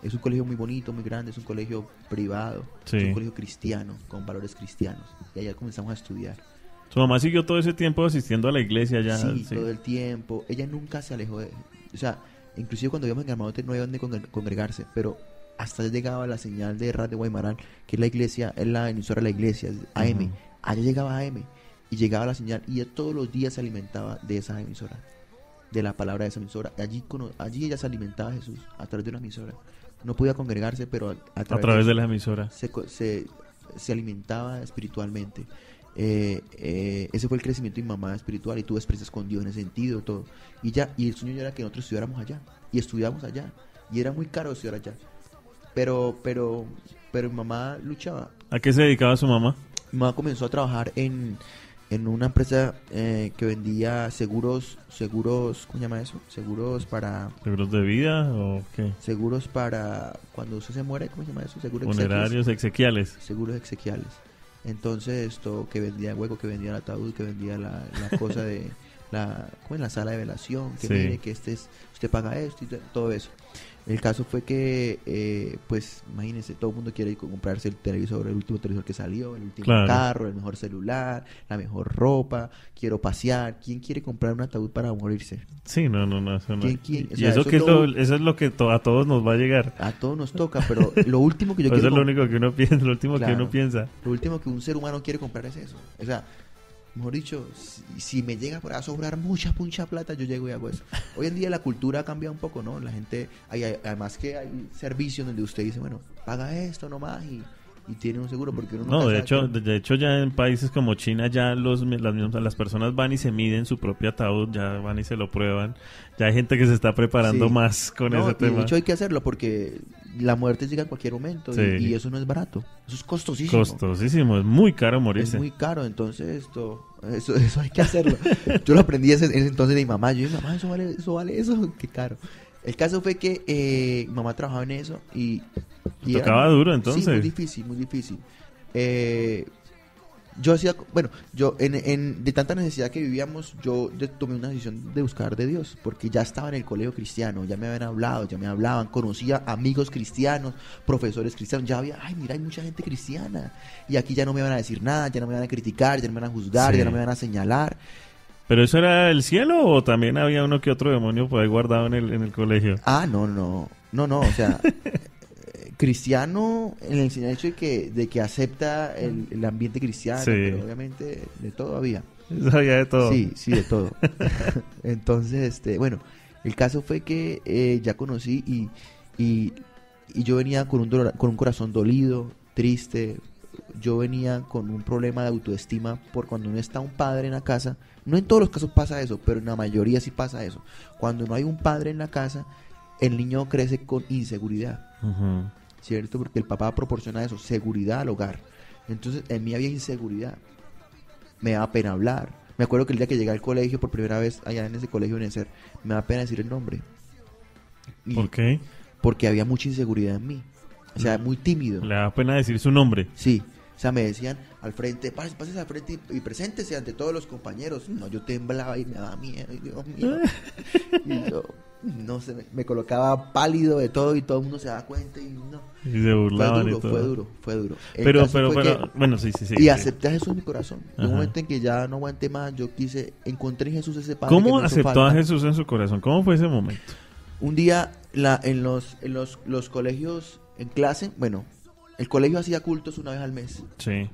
Es un colegio muy bonito, muy grande, es un colegio privado, Sí. es un colegio cristiano, con valores cristianos. Y allá comenzamos a estudiar. Su mamá siguió todo ese tiempo asistiendo a la iglesia ya. Sí, Sí. todo el tiempo. Ella nunca se alejó de... O sea, inclusive cuando íbamos en Gramalote no había donde congregarse, pero hasta llegaba la señal de Radio Guaymaral, que es la iglesia, es la emisora de la iglesia, es AM. Ujú. Allá llegaba AM y llegaba la señal y ella todos los días se alimentaba de esa emisora, de la palabra de esa emisora. Allí ella se alimentaba de Jesús a través de una emisora. No podía congregarse, pero A través de la emisora. se alimentaba espiritualmente. Ese fue el crecimiento de mi mamá espiritual y tuve experiencias con Dios en ese sentido, todo. Y el sueño era que nosotros estudiáramos allá y estudiamos allá y era muy caro estudiar allá, pero mi mamá luchaba. ¿A qué se dedicaba su mamá? Mi mamá comenzó a trabajar en una empresa que vendía seguros, ¿cómo se llama eso? Seguros para ¿Seguros de vida o qué? cuando usted se muere, ¿cómo se llama eso? Funerarios, exequiales. Seguros exequiales. Entonces que vendía hueco, que vendía el ataúd, que vendía la cosa de ¿cómo es? La sala de velación, que Sí. mire que usted paga esto y todo eso. El caso fue que, pues, imagínense, todo el mundo quiere comprarse el televisor, el último televisor que salió, el último Claro. carro, el mejor celular, la mejor ropa, quiero pasear. ¿Quién quiere comprar un ataúd para morirse? Sí, no, eso no. ¿Quién? O Y sea, eso eso que es es lo- eso es lo que a todos nos va a llegar. A todos nos toca, pero lo último que yo Pues eso quiero es lo único que uno piensa, lo último que Claro. uno piensa. Lo último que un ser humano quiere comprar es eso. O sea, mejor dicho, si me llega a sobrar mucha plata, yo llego y hago eso. Hoy en día la cultura ha cambiado un poco, ¿no? La gente, además que hay servicios donde usted dice, bueno, paga esto nomás y tiene un seguro porque uno No, nunca de sabe hecho, de hecho ya en países como China ya las personas van y se miden su propio ataúd, ya van y se lo prueban. Ya hay gente que se está preparando Sí. más con No, ese y tema. de hecho hay que hacerlo porque la muerte llega en cualquier momento Sí. y eso no es barato. Eso es costosísimo. Costosísimo, es muy caro Es morirse. muy caro, entonces eso hay que hacerlo. Yo lo aprendí en ese entonces de mi mamá. Yo dije, mamá, eso vale eso, qué caro. El caso fue que mi mamá trabajaba en eso y Tocaba duro, entonces. Sí, muy difícil. Yo hacía, bueno, yo de tanta necesidad que vivíamos, yo tomé una decisión de buscar de Dios, porque ya estaba en el colegio cristiano, ya me habían hablado, ya me hablaban, conocía amigos cristianos, profesores cristianos, ya había, ay, mira, hay mucha gente cristiana, y aquí ya no me van a decir nada, ya no me van a criticar, ya no me van a juzgar, Sí. ya no me van a señalar. ¿Pero eso era el cielo o también había uno que otro demonio por ahí guardado en el colegio? Ah, no, o sea, cristiano en el hecho de que acepta el ambiente cristiano, Sí. pero obviamente de todo había. Eso había de todo. Sí, de todo. Entonces, bueno, el caso fue que ya conocí y yo venía con un corazón dolido, triste. Yo venía con un problema de autoestima por cuando no está un padre en la casa. No en todos los casos pasa eso, pero en la mayoría sí pasa eso. Cuando no hay un padre en la casa, el niño crece con inseguridad, Ujú. ¿cierto? Porque el papá proporciona eso, seguridad al hogar. Entonces, en mí había inseguridad. Me daba pena hablar. Me acuerdo que el día que llegué al colegio por primera vez, allá en ese colegio Necer, me daba pena decir el nombre. Y- ¿Por qué? Porque había mucha inseguridad en mí. O sea, muy tímido. Le da pena decir su nombre. Sí. O sea, me decían al frente, pásese al frente y preséntese ante todos los compañeros. No, yo temblaba y me daba miedo. Y Dios mío. Y yo, no sé, me colocaba pálido de todo y todo el mundo se daba cuenta y no. Y se burlaban y todo. Fue duro. El Pero, caso pero, fue pero, que- bueno, sí. y sí. acepté a Jesús en mi corazón. En Ajá. un momento en que ya no aguanté más, yo encontré en Jesús ese padre que ¿Cómo me hizo aceptó a falta. Jesús en su corazón? ¿Cómo fue ese momento? Un día en los colegios, en clase, bueno, el colegio hacía cultos una vez al mes. Sí.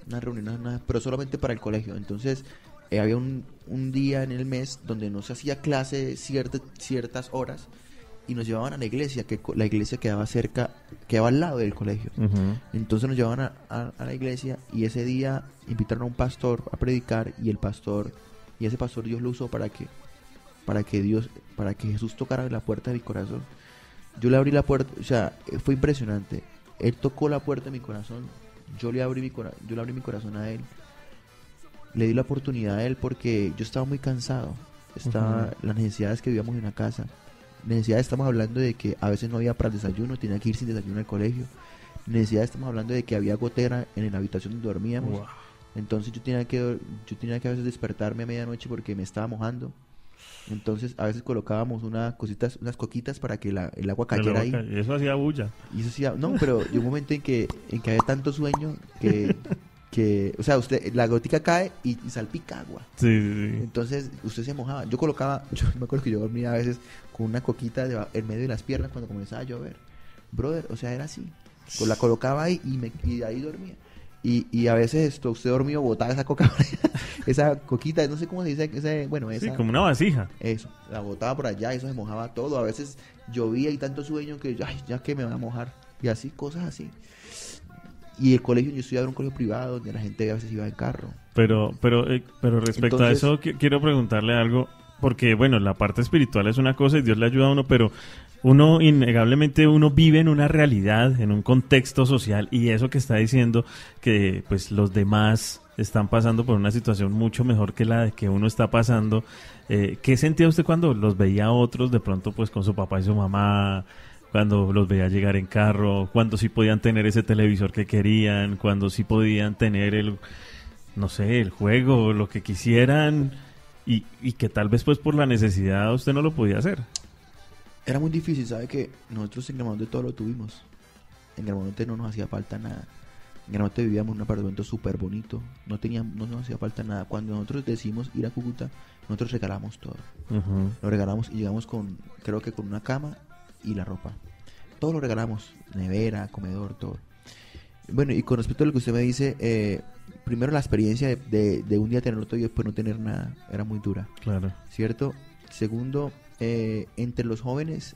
Una reunión, pero solamente para el colegio. Entonces, había un día en el mes donde no se hacía clase ciertas horas y nos llevaban a la iglesia, que la iglesia quedaba al lado del colegio. Ujú. Entonces nos llevaban a la iglesia y ese día invitaron a un pastor a predicar y ese pastor Dios lo usó para que Jesús tocara la puerta de mi corazón. Yo le abrí la puerta, o sea, fue impresionante. Él tocó la puerta de mi corazón, yo le abrí mi corazón a él. Le di la oportunidad a él porque yo estaba muy cansado. Las necesidades que vivíamos en la casa. Necesidades, estamos hablando de que a veces no había para el desayuno, tenía que ir sin desayuno al colegio. Necesidades, estamos hablando de que había gotera en la habitación donde dormíamos. Wow. Entonces yo tenía que a veces despertarme a medianoche porque me estaba mojando. Entonces a veces colocábamos unas coquitas para que el agua cayera ahí. Y eso hacía bulla. Y eso sí, no, pero llegó un momento en que había tanto sueño que o sea, la gotica cae y salpica agua. Sí. Entonces usted se mojaba. Yo me acuerdo que yo dormía a veces con una coquita en medio de las piernas cuando comenzaba a llover. Brother, o sea, era así. La colocaba ahí y ahí dormía. Y a veces usted dormido, botaba esa coca, esa coquita, no sé cómo se dice, Sí, como una vasija. eso, la botaba por allá y eso se mojaba todo. A veces llovía y tanto sueño que ya que me va a mojar. Y así, cosas así. Y el colegio, yo estudiaba en un colegio privado donde la gente a veces iba en carro. Pero respecto a Entonces- eso, quiero preguntarle algo. Porque, bueno, la parte espiritual es una cosa y Dios le ayuda a uno, pero uno, innegablemente, uno vive en una realidad, en un contexto social, y eso que está diciendo que, pues, los demás están pasando por una situación mucho mejor que la de que uno está pasando. ¿Qué sentía usted cuando los veía a otros, de pronto, pues, con su papá y su mamá, cuando los veía llegar en carro, cuando sí podían tener ese televisor que querían, cuando sí podían tener el juego, lo que quisieran? y que tal vez pues por la necesidad usted no lo podía hacer. Era muy difícil, ¿sabe? Que nosotros en Granamonte todo lo tuvimos. En Granamonte no nos hacía falta nada. En Granamonte vivíamos en un apartamento súper bonito. No nos hacía falta nada. Cuando nosotros decidimos ir a Cúcuta, nosotros regalamos todo. Ujú. Lo regalamos y llegamos creo que con una cama y la ropa. Todo lo regalamos. Nevera, comedor, todo. Bueno, y con respecto a lo que usted me dice, primero la experiencia de un día tenerlo todo y después no tener nada era muy dura, Claro. ¿cierto? Segundo, entre los jóvenes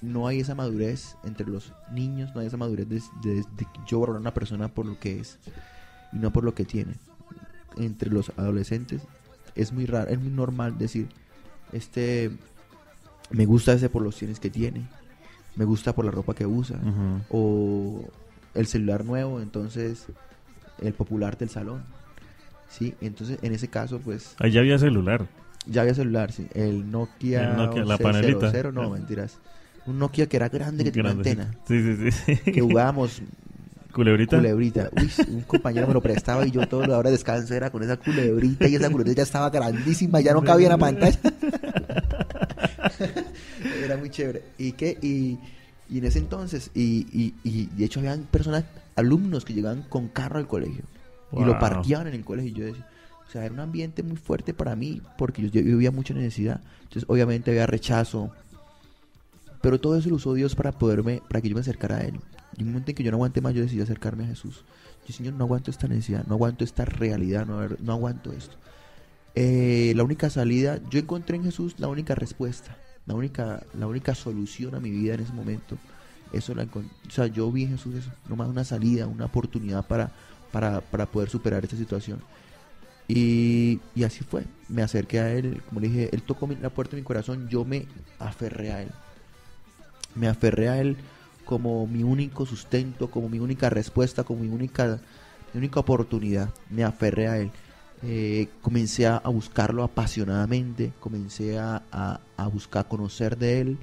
no hay esa madurez, entre los niños no hay esa madurez de yo valorar a una persona por lo que es y no por lo que tiene. Entre los adolescentes es muy raro, es muy normal decir, me gusta ese por los tienes que tiene, me gusta por la ropa que usa, Ujú. o el celular nuevo, entonces el popular del salón, ¿sí? Entonces en ese caso pues Ahí ya había celular. ya había celular, sí. El Nokia, El Nokia, la 1100, panelita. no, mentiras. Un Nokia que era grande, que tenía una Grande, antena. Sí, sí, sí. Que jugábamos ¿Culebrita? culebrita. Uy, un compañero me lo prestaba y yo toda la hora de descanso era con esa culebrita, y esa culebrita ya estaba grandísima, ya no cabía en la pantalla. Era muy chévere. Y en ese entonces, y de hecho habían personas, alumnos que llegaban con carro al colegio y lo Wow. parqueaban en el colegio. Y yo decía, o sea, era un ambiente muy fuerte para mí porque yo vivía mucha necesidad. Entonces, obviamente había rechazo, pero todo eso lo usó Dios para que yo me acercara a Él. Y un momento en que yo no aguanté más, yo decidí acercarme a Jesús. Yo, Señor, no aguanto esta necesidad, no aguanto esta realidad, no aguanto esto. La única salida, yo encontré en Jesús la única respuesta, la única solución a mi vida en ese momento. Eso la encontré, o sea, yo vi en Jesús eso, nomás una salida, una oportunidad para poder superar esta situación. Y así fue, me acerqué a Él, como le dije, Él tocó la puerta de mi corazón, yo me aferré a Él. Me aferré a Él como mi único sustento, como mi única respuesta, como mi única oportunidad. Me aferré a Él. Comencé a buscarlo apasionadamente, comencé a buscar conocer de Él,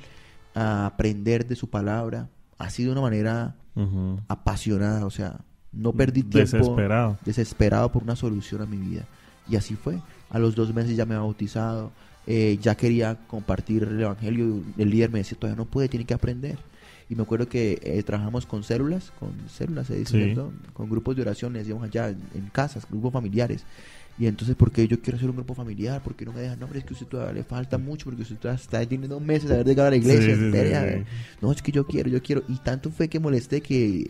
a aprender de su palabra, así de una manera Ujú. apasionada, o sea, no perdí tiempo, desesperado por una solución a mi vida. Y así fue. A los 2 meses ya me había bautizado, ya quería compartir el evangelio. El líder me decía, todavía no puede, tiene que aprender. Y me acuerdo que trabajamos con células se dice, Sí. ¿cierto? Con grupos de oración, les decíamos allá en casas, grupos familiares. Y entonces, ¿por qué yo quiero hacer un grupo familiar? ¿Por qué no me dejan? No, hombre, es que usted todavía le falta mucho, porque usted todavía tiene 2 meses de haber llegado a la iglesia. Sí, sí, espere, sí, a sí. ver. No, es que yo quiero. Y tanto fue que molesté que,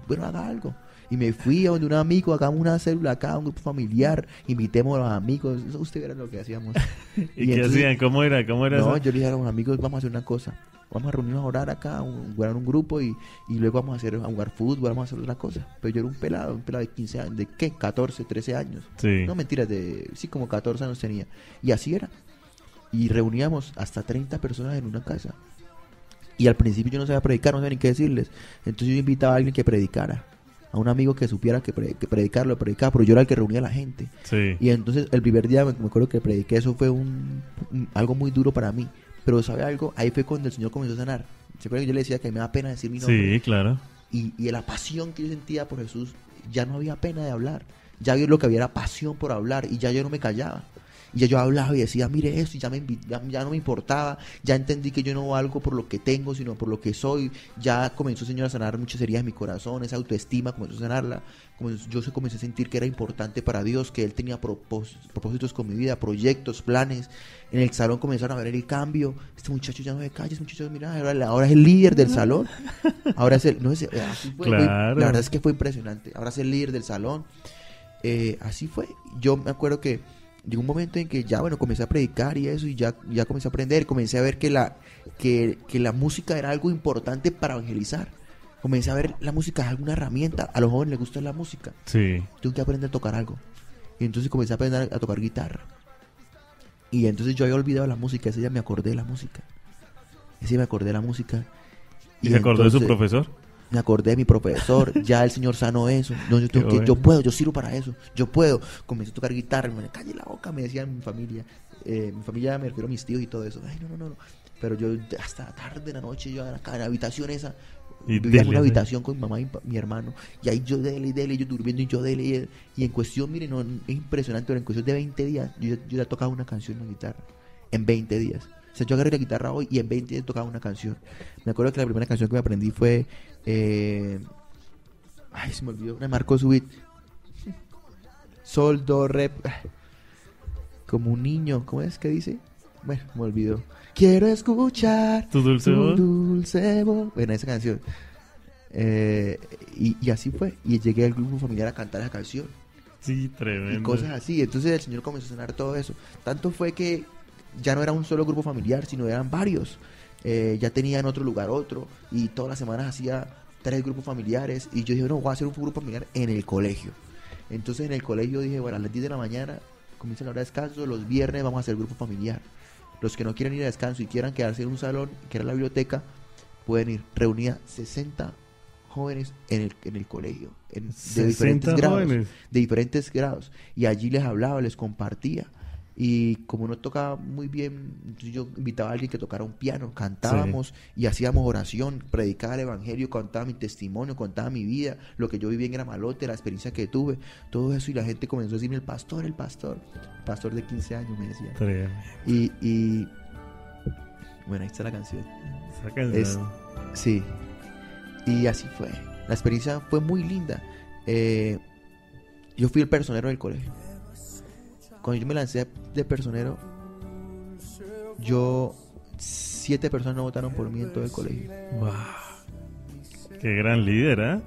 bueno, haga algo. Y me fui a donde un amigo, hagamos una célula acá, un grupo familiar, invitemos a los amigos. Eso usted verá lo que hacíamos. ¿Y qué entonces, hacían? ¿Cómo era? ¿Cómo era no, eso? yo le dije a los amigos, vamos a hacer una cosa. Vamos a reunirnos a orar acá, jugar un grupo y luego vamos a jugar fútbol, vamos a hacer otra cosa. Pero yo era un pelado de 15 años, ¿de qué? 14, 13 años. Sí. No, mentiras, sí, como 14 años tenía. Y así era. Y reuníamos hasta 30 personas en una casa. Y al principio yo no sabía predicar, no sabía ni qué decirles. Entonces yo invitaba a alguien que predicara. A un amigo que supiera que predicarlo, predicaba, pero yo era el que reunía a la gente. Sí. Y entonces el primer día me acuerdo que prediqué, eso fue algo muy duro para mí. Pero ¿sabe algo? Ahí fue cuando el Señor comenzó a sanar. ¿Se acuerdan que yo le decía que me da pena decir mi nombre? Sí, claro. Y la pasión que yo sentía por Jesús, ya no había pena de hablar. Ya vi lo que había era pasión por hablar y ya yo no me callaba. Y ya yo hablaba y decía, mire esto, y ya no me importaba. Ya entendí que yo no valgo por lo que tengo, sino por lo que soy. Ya comenzó el Señor a sanar muchas heridas en mi corazón, esa autoestima comenzó a sanarla. Yo comencé a sentir que era importante para Dios, que Él tenía propósitos con mi vida, proyectos, planes. En el salón comenzaron a ver el cambio. Este muchacho ya no se calla, este muchacho, mira, ahora es el líder del salón. Ahora es así fue, Claro. la verdad es que fue impresionante. Ahora es el líder del salón. Así fue. Yo me acuerdo que llegó un momento en que ya, bueno, comencé a predicar y eso, y ya comencé a aprender, comencé a ver que la música era algo importante para evangelizar. Comencé a ver la música es alguna herramienta. A los jóvenes les gusta la música. Sí. Tengo que aprender a tocar algo. Y entonces comencé a aprender a tocar guitarra. Y entonces yo había olvidado la música, ese día me acordé de la música. ¿Y se acordó de su entonces profesor? me acordé de mi profesor, ya el Señor sanó eso. No, yo puedo, yo sirvo para eso, yo puedo. Comencé a tocar guitarra, me calle la boca, me decía mi familia. Mi familia, me refiero a mis tíos y todo eso. Ay, no. Pero yo hasta tarde de la noche, yo acá en la habitación esa, Y vivía en una dele, habitación con mi mamá y mi hermano, y ahí yo dele, yo durmiendo y yo dele, y en cuestión, miren, no, es impresionante, pero en cuestión de 20 días, yo ya tocaba una canción en la guitarra, en 20 días. O sea, yo agarré la guitarra hoy y en 20 días tocaba una canción. Me acuerdo que la primera canción que me aprendí fue, ay, se me olvidó, una de Marcos Witt, Sol, Do, Re, como un niño, ¿cómo es que dice? Bueno, me olvidó. Quiero escuchar Tu dulce voz. dulce voz. Bueno, esa canción. Y así fue. Y llegué al grupo familiar a cantar esa canción. Sí, tremendo. Y cosas así. Entonces el Señor comenzó a sonar todo eso. Tanto fue que ya no era un solo grupo familiar, sino eran varios. Ya tenía en otro lugar otro. Y todas las semanas hacía 3 grupos familiares. Y yo dije, no, voy a hacer un grupo familiar en el colegio. Entonces en el colegio dije, bueno, a las 10 de la mañana comienza la hora de descanso. Los viernes vamos a hacer grupo familiar. Los que no quieran ir a descanso y quieran quedarse en un salón, que era la biblioteca, pueden ir. Reunía 60 jóvenes en el colegio, de 60 diferentes grados, jóvenes. de diferentes grados. Y allí les hablaba, les compartía. Y como no tocaba muy bien, entonces yo invitaba a alguien que tocara un piano, cantábamos y hacíamos oración, predicaba el evangelio, contaba mi testimonio, contaba mi vida, lo que yo viví en Gramalote, la experiencia que tuve, todo eso. Y la gente comenzó a decirme, el pastor de 15 años me decía. Tremendo. Y bueno, ahí está la canción. Esa canción. Sí. Y así fue. La experiencia fue muy linda. Yo fui el personero del colegio. Cuando yo me lancé de personero, 7 personas no votaron por mí en todo el colegio. Wow. Qué gran líder, ¿eh?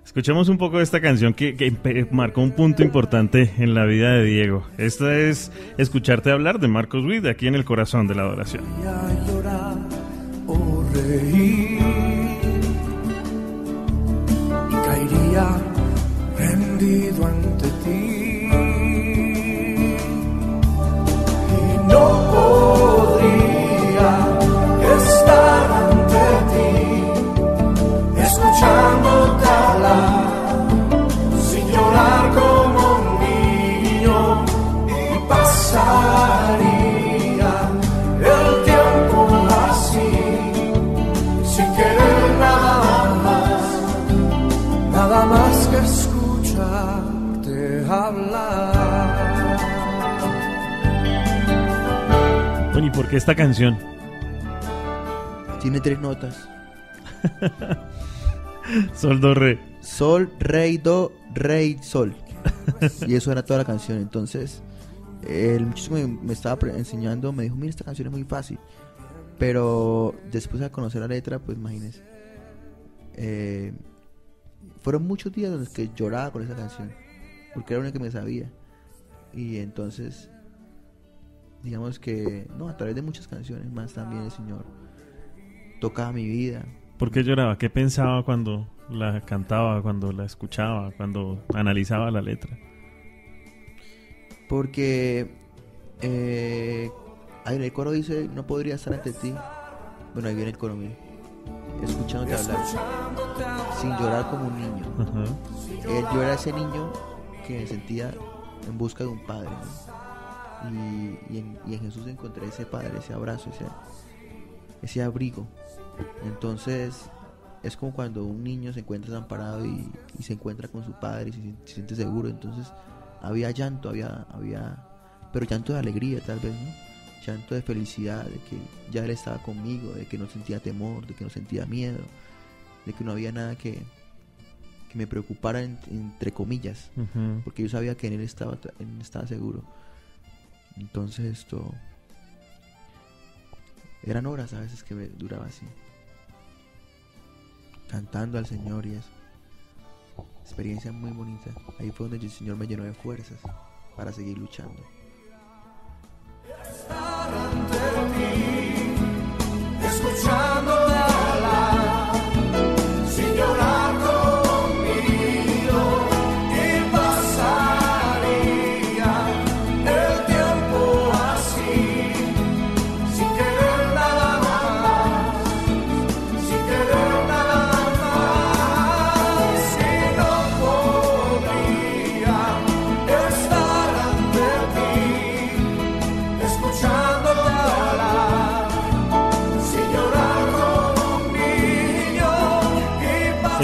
Escuchemos un poco de esta canción que marcó un punto importante en la vida de Diego. Esta es Escucharte hablar, de Marcos Witt, aquí en el corazón de la adoración. A llorar o reír, y caería rendido ante ti, y no podría estar ante ti escuchándote hablar sin llorar como un niño, y pasaría el tiempo así, sin querer nada más que escucharte hablar. Bueno, ¿y por qué esta canción? Tiene 3 notas. Sol, do, re. Sol, re, do, re, sol. Y eso era toda la canción. Entonces, el muchacho que me estaba enseñando me dijo, mira, esta canción es muy fácil. Pero después de conocer la letra, pues imagínense. Fueron muchos días en los que lloraba con esa canción, porque era una que me sabía. Y entonces, digamos que, no, a través de muchas canciones más también el Señor tocaba mi vida. ¿Por qué lloraba? ¿Qué pensaba cuando la cantaba, cuando la escuchaba, cuando analizaba la letra? Porque ahí en el coro dice, no podría estar ante ti. Bueno, ahí viene el coro, mire. Escuchándote hablar sin llorar como un niño. Ajá. Yo era ese niño que me sentía en busca de un padre, ¿no? Y en Jesús encontré ese padre, ese abrazo, ese abrigo. Entonces es como cuando un niño se encuentra desamparado y se encuentra con su padre y se siente seguro. Entonces había llanto, pero llanto de alegría tal vez, ¿no? Llanto de felicidad, de que ya Él estaba conmigo, de que no sentía temor, de que no sentía miedo, de que no había nada que me preocupara, entre comillas, porque yo sabía que en Él estaba seguro. Entonces esto eran horas a veces que me duraba así, cantando al Señor, y eso, experiencia muy bonita. Ahí fue donde el Señor me llenó de fuerzas para seguir luchando. Escuchándote hablar sin llorar conmigo, y pasaría el tiempo así, sin querer nada más, sin querer nada más, y no podría estar ante ti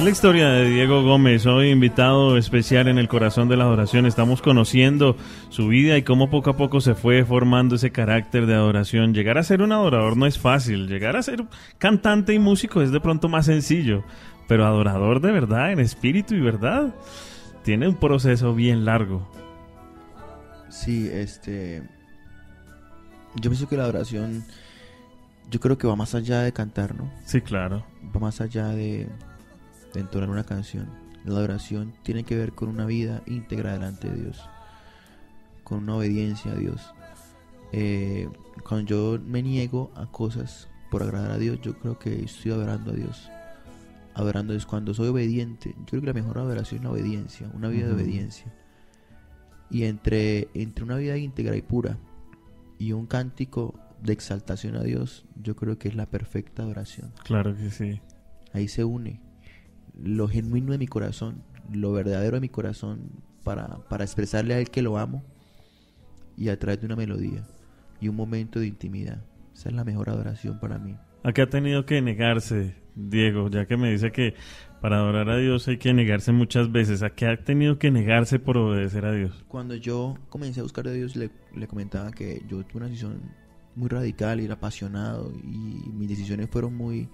Es la historia de Diego Gómez, hoy invitado especial en el corazón de la adoración. Estamos conociendo su vida y cómo poco a poco se fue formando ese carácter de adoración. Llegar a ser un adorador no es fácil, llegar a ser cantante y músico es de pronto más sencillo, pero adorador de verdad, en espíritu y verdad, tiene un proceso bien largo. Sí, yo pienso que la adoración, yo creo que va más allá de cantar, ¿no? Sí, claro. Va más allá de entonar una canción. La adoración tiene que ver con una vida íntegra delante de Dios, con una obediencia a Dios. Cuando yo me niego a cosas por agradar a Dios, yo creo que estoy adorando a Dios. Adorando a Dios. Cuando soy obediente, yo creo que la mejor adoración es la obediencia, una vida de obediencia. Y entre una vida íntegra y pura y un cántico de exaltación a Dios, yo creo que es la perfecta adoración. Claro que sí. Ahí se une lo genuino de mi corazón, lo verdadero de mi corazón, para expresarle a Él que lo amo, y a través de una melodía y un momento de intimidad. Esa es la mejor adoración para mí. ¿A qué ha tenido que negarse, Diego? Ya que me dice que para adorar a Dios hay que negarse muchas veces. ¿A qué ha tenido que negarse por obedecer a Dios? Cuando yo comencé a buscar a Dios, le comentaba que yo tuve una decisión muy radical y era apasionado, y mis decisiones fueron muy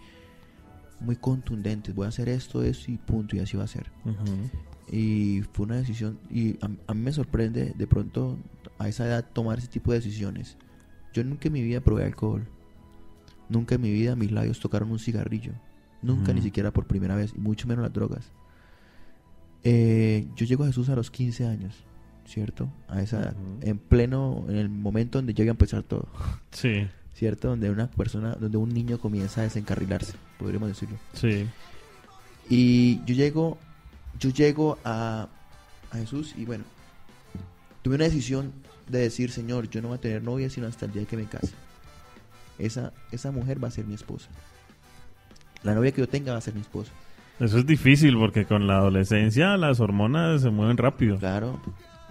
contundentes. Voy a hacer esto y punto, y así va a ser. Y fue una decisión, y a mí me sorprende de pronto a esa edad tomar ese tipo de decisiones. Yo nunca en mi vida probé alcohol, nunca en mi vida mis labios tocaron un cigarrillo, nunca, ni siquiera por primera vez, y mucho menos las drogas. Yo llego a Jesús a los 15 años, ¿cierto? A esa edad, en el momento donde yo iba a empezar todo. Sí. ¿Cierto? Donde un niño comienza a desencarrilarse, podríamos decirlo. Sí. Y yo llego a Jesús, y bueno, tuve una decisión de decir: Señor, yo no voy a tener novia sino hasta el día que me case. Esa mujer va a ser mi esposa. La novia que yo tenga va a ser mi esposa. Eso es difícil porque con la adolescencia las hormonas se mueven rápido. Claro,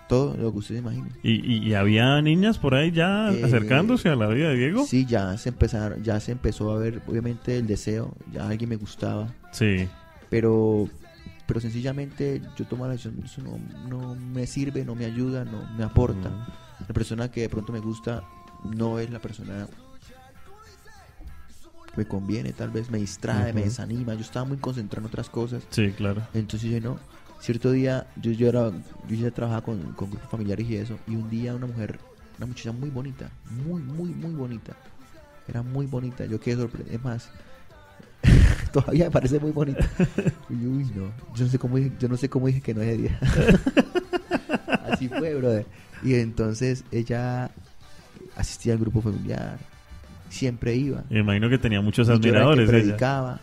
todo lo que usted se imagine. ¿Y había niñas por ahí ya acercándose a la vida de Diego? Sí, ya se empezó a ver, obviamente, el deseo. Ya alguien me gustaba. Sí. Pero sencillamente yo tomo la decisión: eso no me sirve, no me ayuda, no me aporta. La persona que de pronto me gusta no es la persona que me conviene, tal vez me distrae, me desanima. Yo estaba muy concentrado en otras cosas. Sí, claro. Entonces yo no. Cierto día yo ya trabajaba con grupos familiares y eso, y un día una muchacha muy bonita, muy bonita, era muy bonita. Yo quedé sorprendido, es más, todavía me parece muy bonita. Uy, no, yo no sé cómo dije que no ese día. Así fue, brother. Y entonces ella asistía al grupo familiar, siempre iba. Me imagino que tenía muchos y admiradores. Yo era el que predicaba.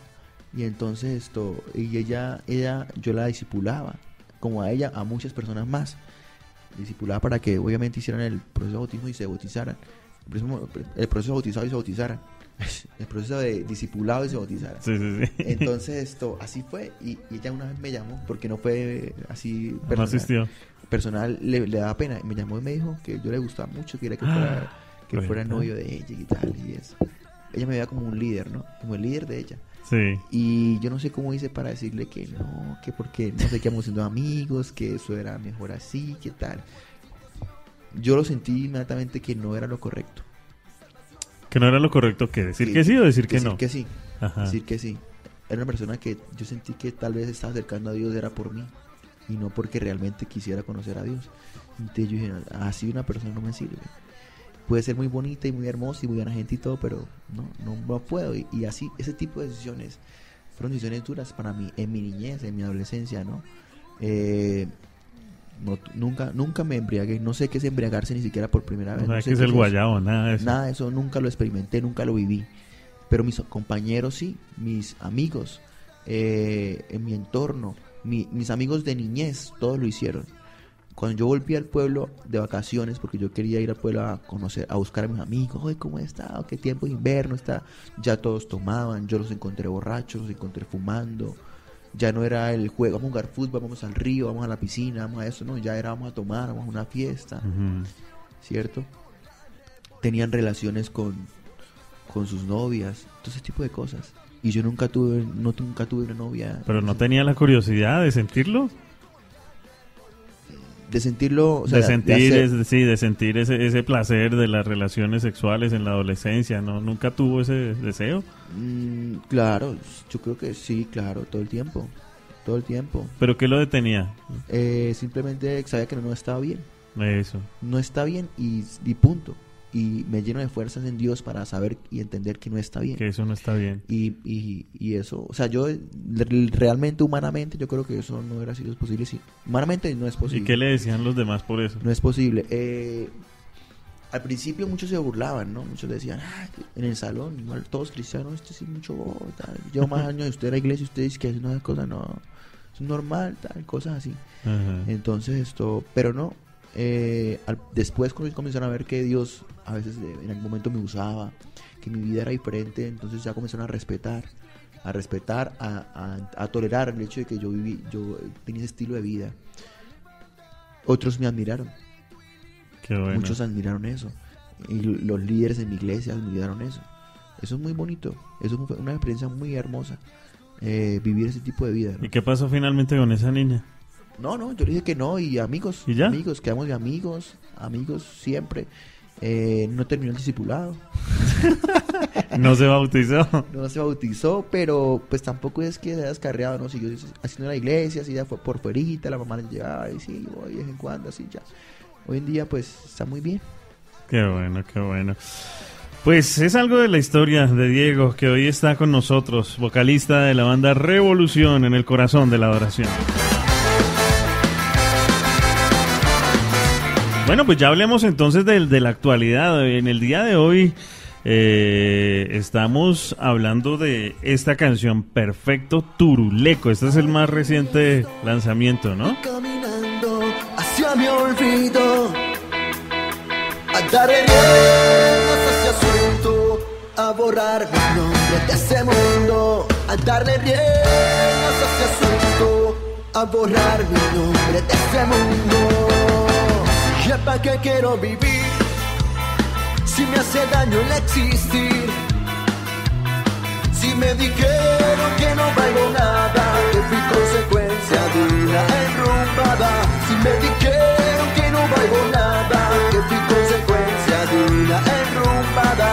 Y entonces ella yo la discipulaba, como a ella, a muchas personas más. Discipulaba para que obviamente hicieran el proceso de bautismo y se bautizaran. El proceso de bautizado y se bautizaran. El proceso de discipulado y se bautizaran. Sí. Entonces así fue. Y ella una vez me llamó, porque no fue así personal. No asistió. Personal, le daba pena. Me llamó y me dijo que yo le gustaba mucho, que quería que fuera novio de ella y tal y eso. Ella me veía como un líder, ¿no? Como el líder de ella. Sí. Y yo no sé cómo hice para decirle que no, que porque no sé, que íbamos siendo amigos, que eso era mejor así, que tal. Yo lo sentí inmediatamente que no era lo correcto. ¿Que no era lo correcto qué? ¿Decir que sí o decir que no? Decir que sí. Ajá. Decir que sí. Era una persona que yo sentí que tal vez estaba acercando a Dios era por mí y no porque realmente quisiera conocer a Dios. Entonces yo dije: así una persona no me sirve. Puede ser muy bonita y muy hermosa y muy buena gente y todo, pero no puedo. Y así, ese tipo de decisiones fueron decisiones duras para mí en mi niñez, en mi adolescencia, ¿no? Nunca me embriagué. No sé qué es embriagarse ni siquiera por primera vez. No sé qué es el guayabo, nada de eso. Nada de eso, nunca lo experimenté, nunca lo viví. Pero mis compañeros sí, mis amigos, en mi entorno, mis amigos de niñez, todos lo hicieron. Cuando yo volví al pueblo de vacaciones, porque yo quería ir al pueblo a conocer, a buscar a mis amigos, oye, ¿cómo está? ¿Qué tiempo de invierno está? Ya todos tomaban, yo los encontré borrachos, los encontré fumando. Ya no era el juego, vamos a jugar fútbol, vamos al río, vamos a la piscina, vamos a eso, no, ya era vamos a tomar, vamos a una fiesta, ¿cierto? Tenían relaciones con sus novias, todo ese tipo de cosas. Y yo nunca tuve una novia. Pero no tenía la curiosidad de sentirlo. De sentirlo, o sea, de sentir, hacer- sí, de sentir ese placer de las relaciones sexuales en la adolescencia, ¿no? ¿Nunca tuvo ese deseo? Claro, yo creo que sí, claro, todo el tiempo. ¿Pero qué lo detenía? Simplemente sabía que no estaba bien. Eso. No está bien y punto. Y me lleno de fuerzas en Dios para saber y entender que no está bien. Que eso no está bien. Y eso, o sea, yo realmente, humanamente, yo creo que eso no hubiera sido posible. Sí, humanamente no es posible. ¿Y qué le decían los demás por eso? No es posible. Al principio muchos se burlaban, ¿no? Muchos decían, en el salón, igual todos cristianos, sí mucho bobo, tal. Llevo más años de usted en la iglesia, ustedes que hacen una cosa, no, es normal, tal, cosas así. Ajá. Entonces pero no. Después cuando comenzaron a ver que Dios a veces en algún momento me usaba, que mi vida era diferente, entonces ya comenzaron a respetar, a tolerar el hecho de que yo tenía ese estilo de vida. Otros me admiraron. Qué bueno. Muchos admiraron eso. Y los líderes de mi iglesia admiraron eso. Eso es muy bonito. Eso fue una experiencia muy hermosa. Vivir ese tipo de vida, ¿no? ¿Y qué pasó finalmente con esa niña? No, yo le dije que no. Y amigos. ¿Y ya? Amigos, quedamos de amigos siempre. No terminó el discipulado. No se bautizó. No se bautizó, pero pues tampoco es que se haya descarriado, ¿no? Siguió haciendo la iglesia, así ya fue por fuerita, la mamá le llevaba y sí, voy de vez en cuando, así ya. Hoy en día pues está muy bien. Qué bueno, qué bueno. Pues es algo de la historia de Diego, que hoy está con nosotros, vocalista de la banda Revolución, en el corazón de la adoración. Bueno, pues ya hablemos entonces de la actualidad. En el día de hoy estamos hablando de esta canción, Perfecto Turuleco. Este es el más reciente lanzamiento, ¿no? Caminando hacia mi olvido, a darle riendas hacia asunto, a borrar mi nombre de ese mundo, a darle riendas hacia asunto, a borrar mi nombre de ese mundo. ¿Ya para qué quiero vivir si me hace daño el existir? Si me dijeron que no valgo nada, que fui consecuencia de una enrumbada. Si me dijeron que no valgo nada, que fui consecuencia de una enrumbada.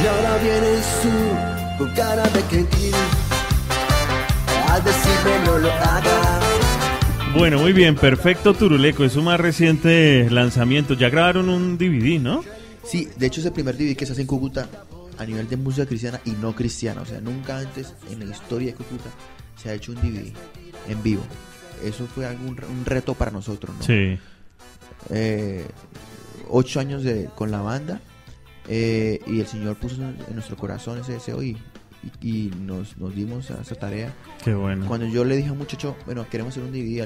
Y ahora vienes tú con cara de querer a decirme no lo hagas. Bueno, muy bien, Perfecto Turuleco es su más reciente lanzamiento. Ya grabaron un DVD, ¿no? Sí, de hecho es el primer DVD que se hace en Cúcuta a nivel de música cristiana y no cristiana. O sea, nunca antes en la historia de Cúcuta se ha hecho un DVD en vivo. Eso fue un reto para nosotros, ¿no? Sí. 8 años con la banda y el Señor puso en nuestro corazón ese deseo y nos dimos a esa tarea. Qué bueno. Cuando yo le dije a un muchacho, bueno, queremos hacer un DVD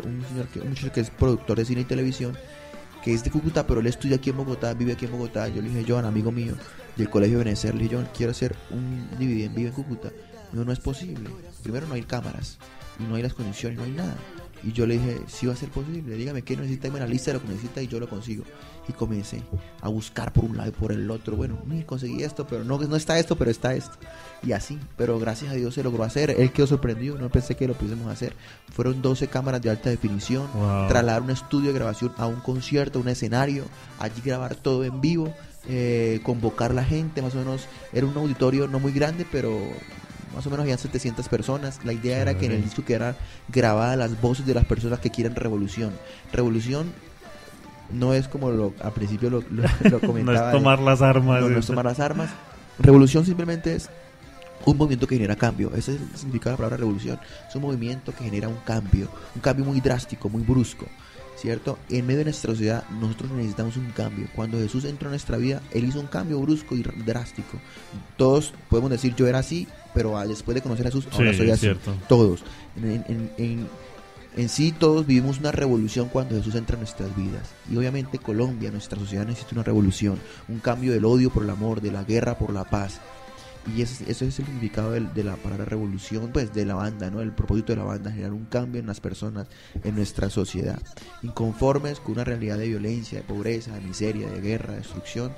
un muchacho que es productor de cine y televisión, que es de Cúcuta, pero él estudia aquí en Bogotá, vive aquí en Bogotá. Yo le dije, Joan, amigo mío del colegio Benecer, le dije, Joan, quiero hacer un DVD en vivo en Cúcuta. No es posible. Primero no hay cámaras y no hay las condiciones, no hay nada. Y yo le dije, sí va a ser posible, dígame qué necesita, dime la lista de lo que necesita y yo lo consigo. Y comencé a buscar por un lado y por el otro. Bueno, conseguí esto, pero no está esto, pero está esto. Y así, pero gracias a Dios se logró hacer. Él quedó sorprendido, no pensé que lo pudiésemos hacer. Fueron 12 cámaras de alta definición, wow. Trasladar un estudio de grabación a un concierto, a un escenario, allí grabar todo en vivo, convocar a la gente, más o menos. Era un auditorio no muy grande, pero más o menos habían 700 personas. La idea era que en el disco quedaran grabadas las voces de las personas que quieren revolución. Revolución no es como al principio lo comentaba. No es tomar las armas. No es tomar las armas. Revolución simplemente es un movimiento que genera cambio. Ese es el significado de la palabra revolución. Es un movimiento que genera un cambio muy drástico, muy brusco, ¿cierto? En medio de nuestra sociedad nosotros necesitamos un cambio. Cuando Jesús entró en nuestra vida, Él hizo un cambio brusco y drástico. Todos podemos decir, yo era así, pero después de conocer a Jesús, ahora soy así. Cierto. Todos. En sí todos vivimos una revolución cuando Jesús entra en nuestras vidas. Y obviamente Colombia, nuestra sociedad necesita una revolución, un cambio del odio por el amor, de la guerra por la paz. Y ese es el significado de la palabra revolución, pues de la banda, ¿no? El propósito de la banda, generar un cambio en las personas, en nuestra sociedad. Inconformes con una realidad de violencia, de pobreza, de miseria, de guerra, de destrucción,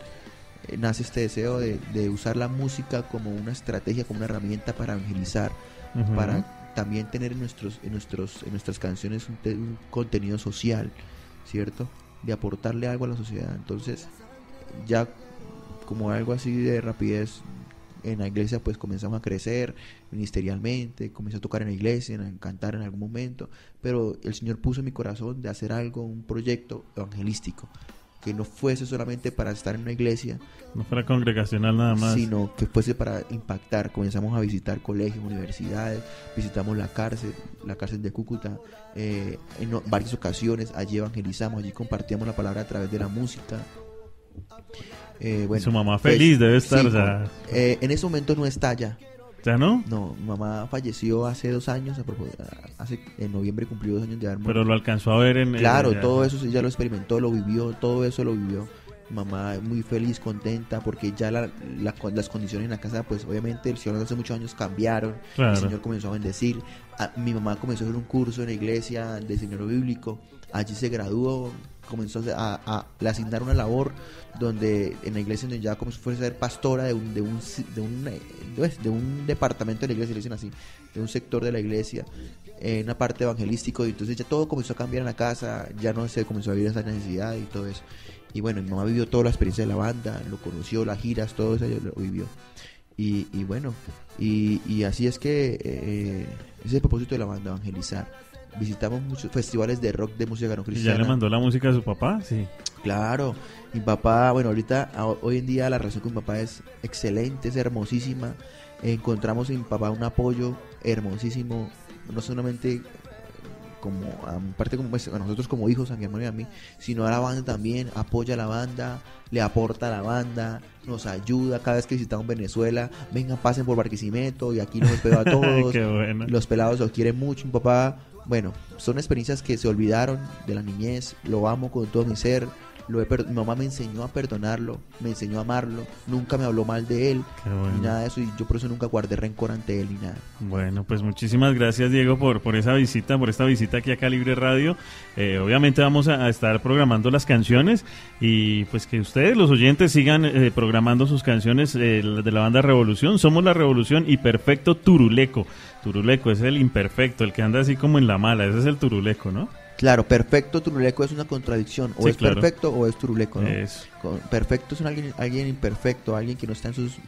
nace este deseo de usar la música como una estrategia, como una herramienta para evangelizar, para también tener en nuestras canciones un contenido social, ¿cierto? De aportarle algo a la sociedad. Entonces, ya como algo así de rapidez, en la iglesia pues comenzamos a crecer ministerialmente, comencé a tocar en la iglesia, a cantar en algún momento, pero el Señor puso en mi corazón de hacer algo, un proyecto evangelístico, que no fuese solamente para estar en una iglesia, no fuera congregacional nada más, sino que fuese para impactar. Comenzamos a visitar colegios, universidades, visitamos la cárcel de Cúcuta, en varias ocasiones, allí evangelizamos, allí compartíamos la palabra a través de la música. Bueno, su mamá feliz debe estar, sí, o sea, en ese momento no está ya. ¿ya no? No, mi mamá falleció hace 2 años, en noviembre cumplió 2 años de haber muerto. Pero lo alcanzó a ver en... Claro, todo eso ella lo experimentó, lo vivió, todo eso lo vivió. Mi mamá muy feliz, contenta, porque ya las condiciones en la casa, pues obviamente el Señor hace muchos años cambiaron, claro. El Señor comenzó a bendecir. Mi mamá comenzó a hacer un curso en la iglesia de seminario bíblico, allí se graduó, comenzó a asignar una labor donde en la iglesia donde ya comenzó a ser pastora de un departamento de la iglesia, le dicen así, de un sector de la iglesia, en una parte evangelístico, y entonces ya todo comenzó a cambiar en la casa, ya no se comenzó a vivir esa necesidad y todo eso. Y bueno, mi mamá vivió toda la experiencia de la banda, lo conoció, las giras, todo eso ella lo vivió. Y bueno, y así es que ese es el propósito de la banda, evangelizar. Visitamos muchos festivales de rock, de música no cristiana. ¿Ya le mandó la música a su papá? Sí. Claro, mi papá, bueno, hoy en día la relación con mi papá es excelente, es hermosísima. Encontramos en mi papá un apoyo hermosísimo, no solamente como aparte como a nosotros como hijos, a mi hermano y a mí, sino a la banda también, apoya a la banda, le aporta a la banda, nos ayuda cada vez que visitamos Venezuela, vengan, pasen por Barquisimeto y aquí nos espero a todos. Qué bueno. Los pelados los quieren mucho, mi papá. Bueno, son experiencias que se olvidaron de la niñez, lo amo con todo mi ser, mi mamá me enseñó a perdonarlo, me enseñó a amarlo, nunca me habló mal de él, bueno. Ni nada de eso, y yo por eso nunca guardé rencor ante él ni nada. Bueno, pues muchísimas gracias, Diego, por esa visita, por esta visita aquí a Calibre Radio. Obviamente vamos a estar programando las canciones y pues que ustedes, los oyentes, sigan programando sus canciones de la banda Revolución. Somos la Revolución y Perfecto Turuleco. Turuleco es el imperfecto, el que anda así como en la mala, ese es el turuleco, ¿no? Claro, perfecto turuleco es una contradicción, o sí, es claro. Perfecto o es turuleco, ¿no? Perfecto es alguien imperfecto, alguien que no está en sus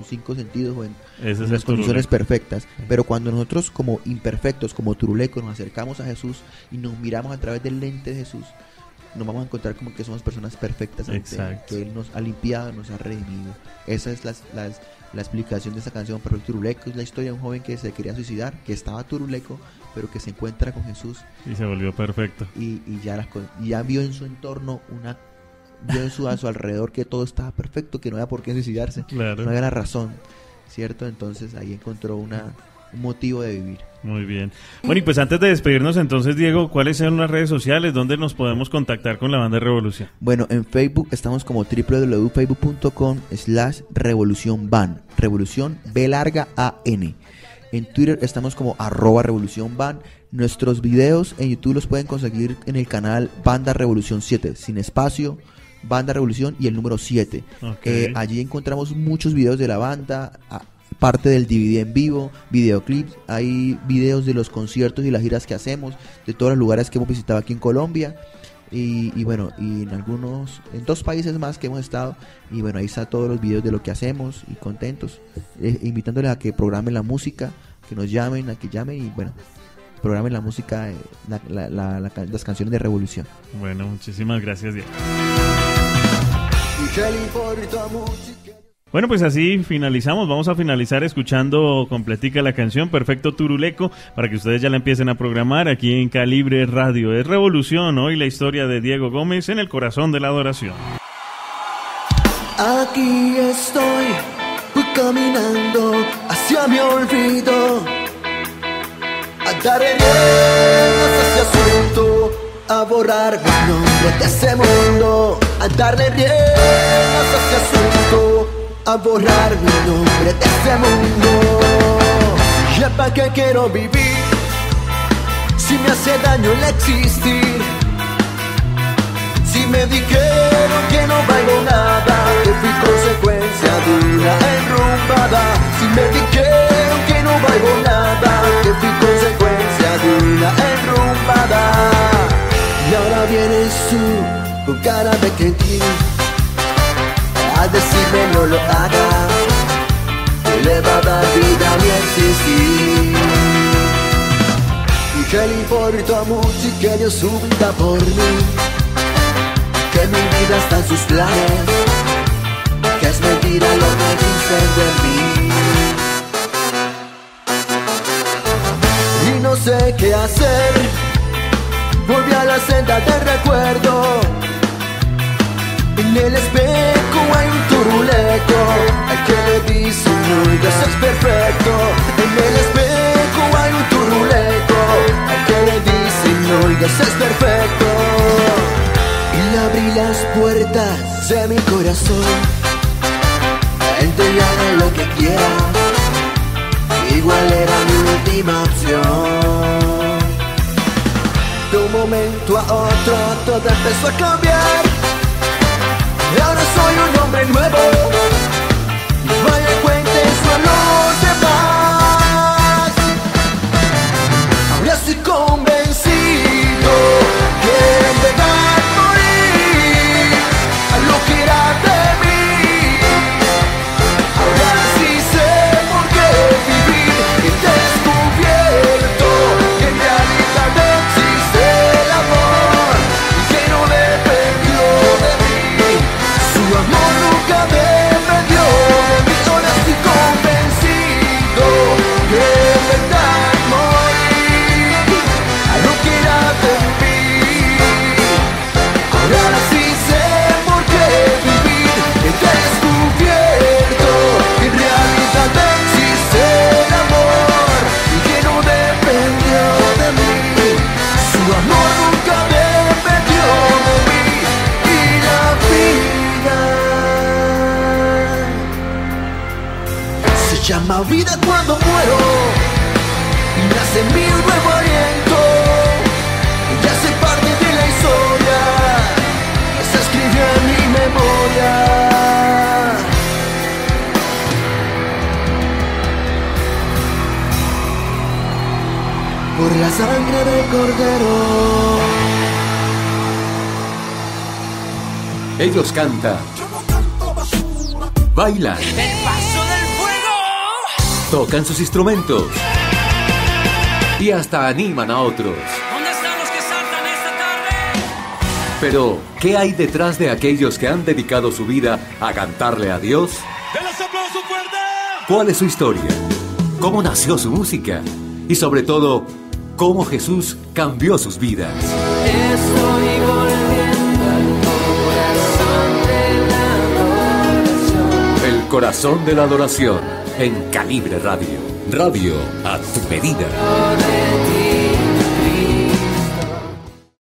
5 sentidos o en ese es las condiciones turuleco. perfectas. Pero cuando nosotros como imperfectos, como turulecos, nos acercamos a Jesús y nos miramos a través del lente de Jesús, nos vamos a encontrar como que somos personas perfectas ante Él, que Él nos ha limpiado, nos ha redimido. Esa es la explicación de esta canción, Perfecto Turuleco. Es la historia de un joven que se quería suicidar, que estaba turuleco, pero que se encuentra con Jesús y se volvió perfecto. Y ya vio en su entorno vio a su alrededor que todo estaba perfecto, que no había por qué suicidarse, claro. No había la razón, ¿cierto? Entonces ahí encontró un motivo de vivir. Muy bien. Bueno, y pues antes de despedirnos entonces, Diego, ¿cuáles son las redes sociales donde nos podemos contactar con la banda Revolución? Bueno, en Facebook estamos como www.facebook.com/revolucionban, Revolución B larga AN. En Twitter estamos como @revolucionban. Nuestros videos en YouTube los pueden conseguir en el canal Banda Revolución 7, sin espacio, Banda Revolución y el número 7. Okay. Allí encontramos muchos videos de la banda, parte del DVD en vivo, videoclips, hay videos de los conciertos y las giras que hacemos, de todos los lugares que hemos visitado aquí en Colombia. Y bueno, y en 2 países más que hemos estado, y bueno, ahí está todos los videos de lo que hacemos y contentos, invitándoles a que programen la música, que nos llamen, a que llamen y bueno, programen la música, las canciones de Revolución. Bueno, muchísimas gracias, Diego. Bueno, pues así finalizamos. Vamos a finalizar escuchando completica la canción Perfecto Turuleco para que ustedes ya la empiecen a programar aquí en Calibre Radio. Es Revolución, hoy la historia de Diego Gómez en el corazón de la adoración. Aquí estoy, voy caminando hacia mi olvido, a darle riendas hacia asunto, a borrar mi nombre de ese mundo, a darle riendas hacia asunto, a borrar mi nombre de ese mundo. ¿Ya para qué quiero vivir si me hace daño el existir? Si me dijeron que no valgo nada, que fui consecuencia de una enrumbada. Si me dijeron que no valgo nada, que fui consecuencia de una enrumbada. Y ahora vienes tú con cara de que a decirme no lo haga, que le va a dar vida a mi existir. Y que le importa mucho y que dio su vida por mí, que mi vida está en sus planes, que es mentira lo que dicen de mí. Y no sé qué hacer, volví a la senda del recuerdo. En el espejo hay un turuleco al que le dicen no, Dios es perfecto. En el espejo hay un turuleco al que le dicen no, Dios es perfecto. Y le abrí las puertas de mi corazón, entregarle lo que quiera, igual era mi última opción. De un momento a otro todo empezó a cambiar, y ahora soy un hombre nuevo. Vaya y cuénteselo a los demás. Ahora estoy convencido que en verdad morí a lo que era de mí. Ahora sí sé por qué vivir. He descubierto que en realidad existe el amor y que no dependió de mí. Su amor nunca dependió de mí. Ahora estoy convencido que en verdad morí a lo que era de mí. Ahora sí sé por qué vivir. He descubierto que en realidad existe el amor y que no dependió de mí. Su amor nunca dependió de mí. Y la vida se llama vida cuando muero y nace en mí un nuevo aliento. Y hace parte de la historia que se escribió en mi memoria. Por la sangre del cordero. Ellos cantan, bailan, El paso del fuego. tocan sus instrumentos y hasta animan a otros. ¿Dónde están los que saltan esta tarde? Pero, ¿qué hay detrás de aquellos que han dedicado su vida a cantarle a Dios? ¡Denles aplauso fuerte! ¿Cuál es su historia? ¿Cómo nació su música? Y sobre todo, ¿cómo Jesús cambió sus vidas? Estoy volviendo al corazón de la adoración. El corazón de la adoración en Calibre Radio. Radio a tu medida. De ti